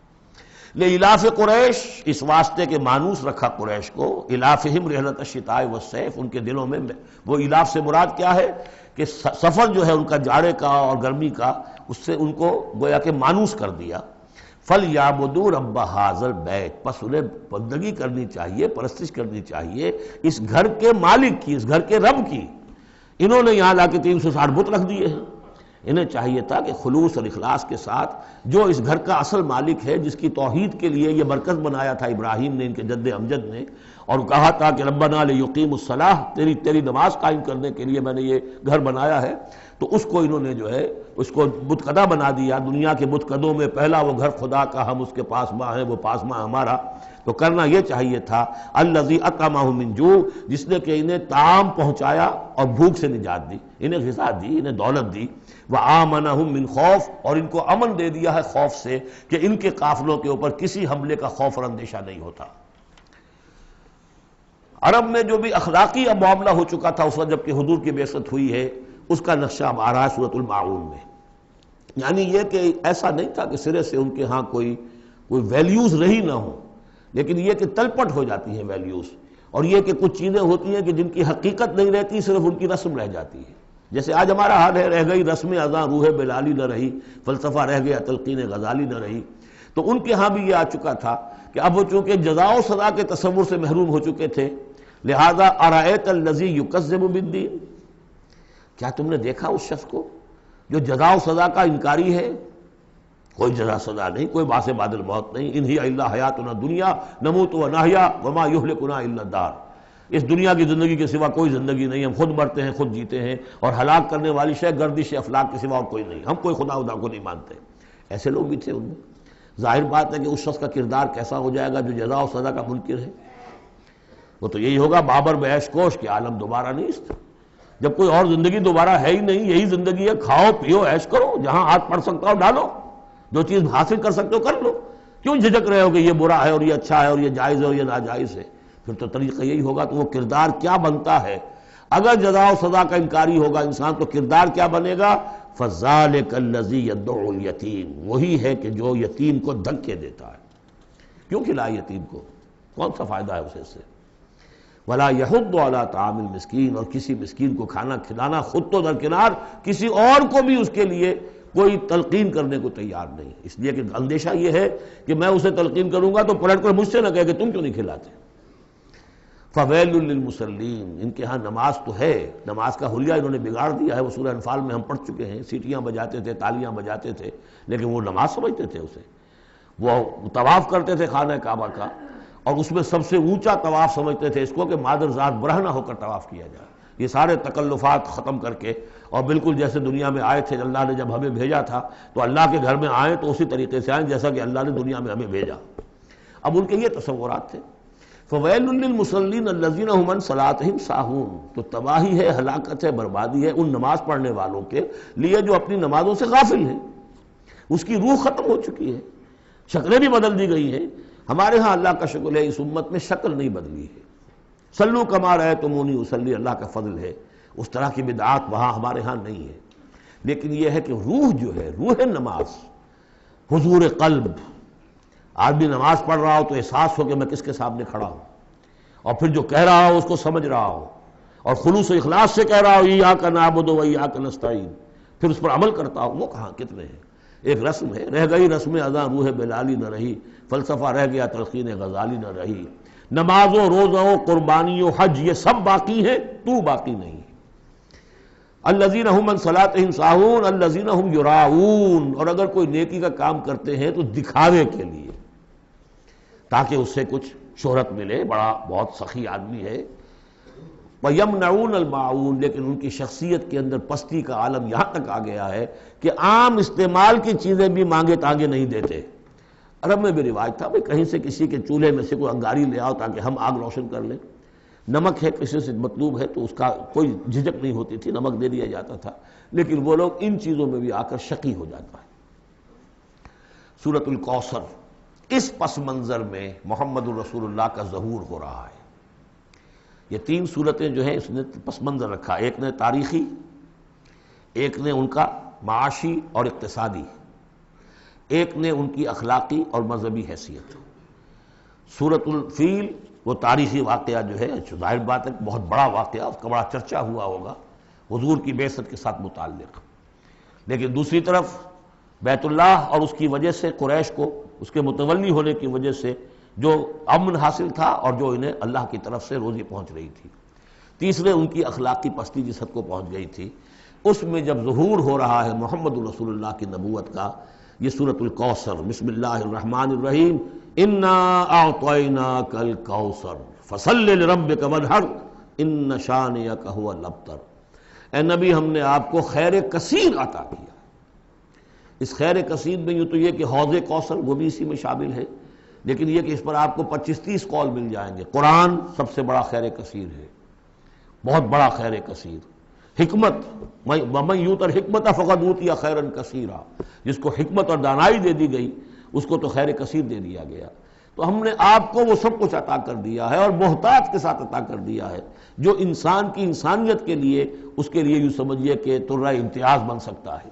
لإلاف قریش، اس واسطے کے مانوس رکھا قریش کو، الافہم رحلۃ الشتاء والصیف، ان کے دلوں میں وہ الاف سے مراد کیا ہے کہ سفر جو ہے ان کا جاڑے کا اور گرمی کا، اس سے ان کو گویا کہ مانوس کر دیا. فَلْيَعْبُدُوا رَبَّ هَٰذَا الْبَيْتِ، پس انہیں بندگی کرنی چاہیے، پرستش کرنی چاہیے اس گھر کے مالک کی، اس گھر کے رب کی. انہوں نے یہاں لا کے 360 بت رکھ دیے ہیں. انہیں چاہیے تھا کہ خلوص اور اخلاص کے ساتھ جو اس گھر کا اصل مالک ہے، جس کی توحید کے لیے یہ مرکز بنایا تھا ابراہیم نے، ان کے جد امجد نے، اور کہا تھا کہ ربنا لیقیموا الصلاۃ، تیری نماز قائم کرنے کے لیے میں نے یہ گھر بنایا ہے. تو اس کو انہوں نے جو ہے اس کو بت قدا بنا دیا. دنیا کے بت قدوں میں پہلا وہ گھر خدا کا، ہم اس کے پاسباں ہیں، وہ پاسباں ہمارا. تو کرنا یہ چاہیے تھا الذی اطعمہم من جوع، جس نے کہ انہیں طعام پہنچایا اور بھوک سے نجات دی، انہیں غذا دی، انہیں دولت دی. وآمنہم من خوف، اور ان کو امن دے دیا ہے خوف سے کہ ان کے قافلوں کے اوپر کسی حملے کا خوف اور اندیشہ نہیں ہوتا. عرب میں جو بھی اخلاقی اب معاملہ ہو چکا تھا اس وقت جب کہ حضور کی بعثت ہوئی ہے، اس کا نقشہ اب آ رہا ہے سورۃ الماعون میں. یعنی یہ کہ ایسا نہیں تھا کہ سرے سے ان کے ہاں کوئی ویلیوز رہی نہ ہوں، لیکن یہ کہ تلپٹ ہو جاتی ہیں ویلیوز، اور یہ کہ کچھ چیزیں ہوتی ہیں کہ جن کی حقیقت نہیں رہتی، صرف ان کی رسم رہ جاتی ہے. جیسے آج ہمارا حال ہے، رہ گئی رسم اذاں روح بلالی نہ رہی، فلسفہ رہ گیا تلقین غزالی نہ رہی. تو ان کے ہاں بھی یہ آ چکا تھا کہ اب وہ چونکہ جزا و سزا کے تصور سے محروم ہو چکے تھے، لہذا ارأیت الذی یکذب بالدین، کیا تم نے دیکھا اس شخص کو جو جزا و سزا کا انکاری ہے؟ کوئی جزا سزا نہیں، کوئی باعث بعد الموت نہیں. ان ہی الا حیاتنا دنیا نموت و نحیا وما یہلکنا الا الدار، اس دنیا کی زندگی کے سوا کوئی زندگی نہیں، ہم خود مرتے ہیں خود جیتے ہیں، اور ہلاک کرنے والی شے گردش افلاک کے سوا اور کوئی نہیں، ہم کوئی خدا کو نہیں مانتے. ایسے لوگ بھی تھے ان میں. ظاہر بات ہے کہ اس شخص کا کردار کیسا ہو جائے گا جو جزا و سزا کا منکر ہے. وہ تو یہی ہوگا بابر بیش کوش کہ عالم دوبارہ نہیں اس. جب کوئی اور زندگی دوبارہ ہے ہی نہیں، یہی زندگی ہے، کھاؤ پیو عیش کرو، جہاں ہاتھ پڑ سکتا ہو ڈالو، جو چیز حاصل کر سکتے ہو کر لو. کیوں جھجک رہے ہو کہ یہ برا ہے اور یہ اچھا ہے اور یہ جائز ہے اور یہ ناجائز ہے؟ پھر تو طریقہ یہی ہوگا. تو وہ کردار کیا بنتا ہے اگر جزا و سزا کا انکاری ہوگا انسان، تو کردار کیا بنے گا؟ فَذَلِكَ الَّذِي يَدُعُّ الْيَتِيمَ، وہی ہے کہ جو یتیم کو دھکے دیتا ہے. کیوں کھلائے یتیم کو؟ کون سا فائدہ ہے اسے سے؟ وَلَا يَحُضُّ عَلَىٰ طَعَامِ الْمِسْكِينِ، اور کسی مسکین کو کھانا کھلانا خود تو درکنار، کسی اور کو بھی اس کے لیے کوئی تلقین کرنے کو تیار نہیں. اس لیے کہ اندیشہ یہ ہے کہ میں اسے تلقین کروں گا تو پلٹ کر مجھ سے نہ کہے کہ تم کیوں نہیں کھلاتے. فَوَيْلٌ لِّلْمُصَلِّينَ، ان کے ہاں نماز تو ہے، نماز کا حلیہ انہوں نے بگاڑ دیا ہے. وہ سورہ انفال میں ہم پڑھ چکے ہیں، سیٹیاں بجاتے تھے، تالیاں بجاتے تھے، لیکن وہ نماز سمجھتے تھے اسے. وہ طواف کرتے تھے خانہ کعبہ کا، اور اس میں سب سے اونچا طواف سمجھتے تھے اس کو کہ مادر ذات برہنہ ہو کر طواف کیا جائے. یہ سارے تکلفات ختم کر کے، اور بالکل جیسے دنیا میں آئے تھے، اللہ نے جب ہمیں بھیجا تھا تو اللہ کے گھر میں آئیں تو اسی طریقے سے آئیں جیسا کہ اللہ نے دنیا میں ہمیں بھیجا۔ اب ان کے یہ تصورات تھے۔ فَوَيْلٌ لِّلْمُصَلِّينَ الَّذِينَ هُمْ عَنْ صَلَاتِهِمْ سَاهُونَ، تو تباہی ہے، ہلاکت ہے، بربادی ہے ان نماز پڑھنے والوں کے لیے جو اپنی نمازوں سے غافل ہیں۔ اس کی روح ختم ہو چکی ہے، شکلیں بھی بدل دی گئی ہیں۔ ہمارے ہاں اللہ کا شکر ہے اس امت میں شکل نہیں بدلی ہے۔ صلو کما رأیتمونی اصلی، اللہ کا فضل ہے، اس طرح کی بدعات وہاں ہمارے ہاں نہیں ہے۔ لیکن یہ ہے کہ روح جو ہے، روح نماز، حضور قلب، آدمی نماز پڑھ رہا ہو تو احساس ہو کہ میں کس کے سامنے کھڑا ہوں، اور پھر جو کہہ رہا ہو اس کو سمجھ رہا ہو، اور خلوص و اخلاص سے کہہ رہا ہو ایاک نعبد و ایاک نستعین، پھر اس پر عمل کرتا ہو، وہ کہاں کتنے ہیں۔ ایک رسم ہے، رہ گئی رسم اذاں روح بلالی نہ رہی، فلسفہ رہ گیا تلقین غزالی نہ رہی۔ نمازوں، روزوں، قربانیوں، حج یہ سب باقی ہیں، تو باقی نہیں۔ الذین هم عن صلاتهم ساہون الذین هم یراؤون، اور اگر کوئی نیکی کا کام کرتے ہیں تو دکھاوے کے لیے، تاکہ اس سے کچھ شہرت ملے، بڑا بہت سخی آدمی ہے۔ وَيَمْنَعُونَ الْمَاعُونَ، لیکن ان کی شخصیت کے اندر پستی کا عالم یہاں تک آ گیا ہے کہ عام استعمال کی چیزیں بھی مانگے تانگے نہیں دیتے۔ عرب میں بھی رواج تھا بھئی کہیں سے کسی کے چولہے میں سے کوئی انگاری لے آؤ تاکہ ہم آگ روشن کر لیں، نمک ہے کسی سے مطلوب ہے تو اس کا کوئی جھجک نہیں ہوتی تھی، نمک دے دیا جاتا تھا۔ لیکن وہ لوگ ان چیزوں میں بھی آ کر شقی ہو جاتا ہے۔ سورۃ الکوثر، اس پس منظر میں محمد الرسول اللہ کا ظہور ہو رہا ہے۔ یہ تین صورتیں جو ہیں اس نے پس منظر رکھا، ایک نے تاریخی، ایک نے ان کا معاشی اور اقتصادی، ایک نے ان کی اخلاقی اور مذہبی حیثیت۔ سورۃ الفیل وہ تاریخی واقعہ جو ہے، ظاہر بات ہے بہت بڑا واقعہ، اس کا بڑا چرچا ہوا ہوگا حضور کی بعثت کے ساتھ متعلق، لیکن دوسری طرف بیت اللہ اور اس کی وجہ سے قریش کو، اس کے متولی ہونے کی وجہ سے جو امن حاصل تھا اور جو انہیں اللہ کی طرف سے روزی پہنچ رہی تھی، تیسرے ان کی اخلاقی پستی جس حد کو پہنچ گئی تھی، اس میں جب ظہور ہو رہا ہے محمد الرسول اللہ کی نبوت کا، یہ سورۃ الکوثر، بسم اللہ الرحمن الرحیم، انا اعطیناک الکوثر فصل لربک وانحر ان شانئک ھو الابتر۔ اے نبی، ہم نے آپ کو خیر کثیر عطا کیا۔ اس خیر کثیر میں یوں تو یہ کہ حوض کوثر وہ بھی اسی میں شامل ہے، لیکن یہ کہ اس پر آپ کو 25-30 قول مل جائیں گے۔ قرآن سب سے بڑا خیر کثیر ہے، بہت بڑا خیر کثیر۔ حکمت، ومن یؤت الحکمت فقد اوتی خیرا کثیرا، جس کو حکمت اور دانائی دے دی گئی اس کو تو خیر کثیر دے دیا گیا۔ تو ہم نے آپ کو وہ سب کچھ عطا کر دیا ہے، اور محتاط کے ساتھ عطا کر دیا ہے، جو انسان کی انسانیت کے لیے، اس کے لیے یوں سمجھیے کہ ترہ امتیاز بن سکتا ہے۔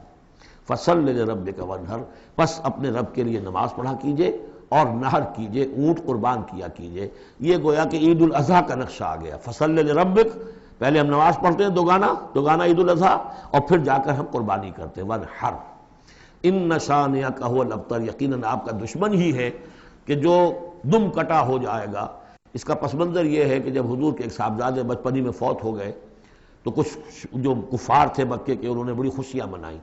فصل لربک وانحر، پس اپنے رب کے لیے نماز پڑھا کیجئے اور نحر کیجئے، اونٹ قربان کیا کیجئے۔ یہ گویا کہ عید الاضحیٰ کا نقشہ آ گیا۔ فصل لربک، پہلے ہم نماز پڑھتے ہیں دوگانا عید الاضحیٰ، اور پھر جا کر ہم قربانی کرتے ہیں۔ وانحر ان شانئک ھو الابتر، یقیناً آپ کا دشمن ہی ہے کہ جو دم کٹا ہو جائے گا۔ اس کا پس منظر یہ ہے کہ جب حضور کے ایک صاحبزادے بچپنی میں فوت ہو گئے تو کچھ جو کفار تھے مکے کے، انہوں نے بڑی خوشیاں منائیں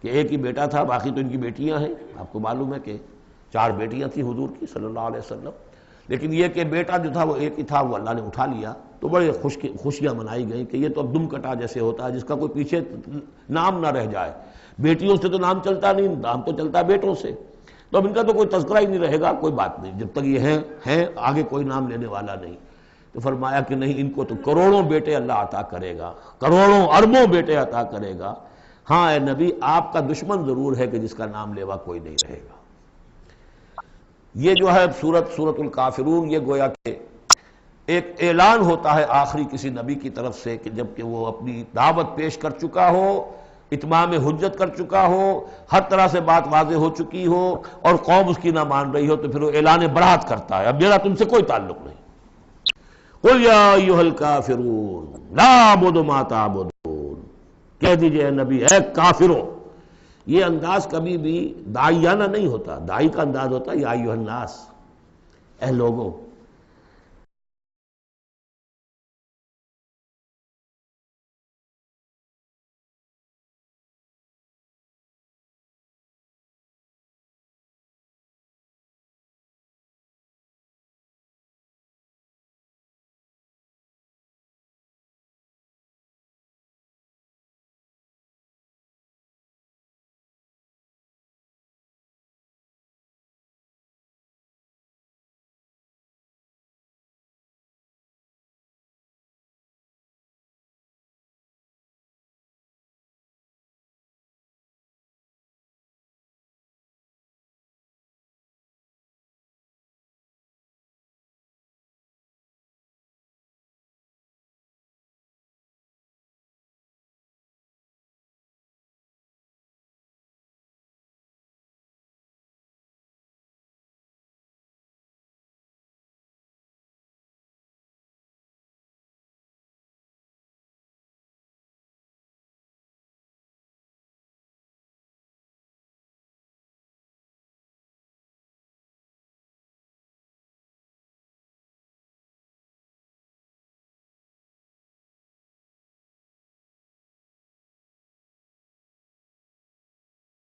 کہ ایک ہی بیٹا تھا، باقی تو ان کی بیٹیاں ہیں۔ آپ کو معلوم ہے کہ 4 بیٹیاں تھیں حضور کی صلی اللہ علیہ وسلم، لیکن یہ کہ بیٹا جو تھا وہ ایک ہی تھا، وہ اللہ نے اٹھا لیا، تو بڑے خوشیاں منائی گئیں کہ یہ تو اب دم کٹا جیسے ہوتا ہے جس کا کوئی پیچھے نام نہ رہ جائے۔ بیٹیوں سے تو نام چلتا نہیں، نام تو چلتا ہے بیٹوں سے، تو اب ان کا تو کوئی تذکرہ ہی نہیں رہے گا، کوئی بات نہیں، جب تک یہ ہیں آگے کوئی نام لینے والا نہیں۔ تو فرمایا کہ نہیں، ان کو تو کروڑوں بیٹے اللہ عطا کرے گا، کروڑوں اربوں بیٹے عطا کرے گا۔ ہاں اے نبی، آپ کا دشمن ضرور ہے کہ جس کا نام لیوا کوئی نہیں رہے گا۔ یہ جو ہے سورۃ الکافرون، یہ گویا کہ ایک اعلان ہوتا ہے آخری کسی نبی کی طرف سے کہ جب کہ وہ اپنی دعوت پیش کر چکا ہو، اتمام حجت کر چکا ہو، ہر طرح سے بات واضح ہو چکی ہو، اور قوم اس کی نہ مان رہی ہو، تو پھر وہ اعلان برات کرتا ہے، اب میرا تم سے کوئی تعلق نہیں۔ قل یا ایھا الکافرون لا اعبد ما تعبدون، کہہ دیجئے اے نبی، اے کافروں۔ یہ انداز کبھی بھی داعیانہ نہیں ہوتا، داعی کا انداز ہوتا ہے یا ایھا الناس، اے لوگوں۔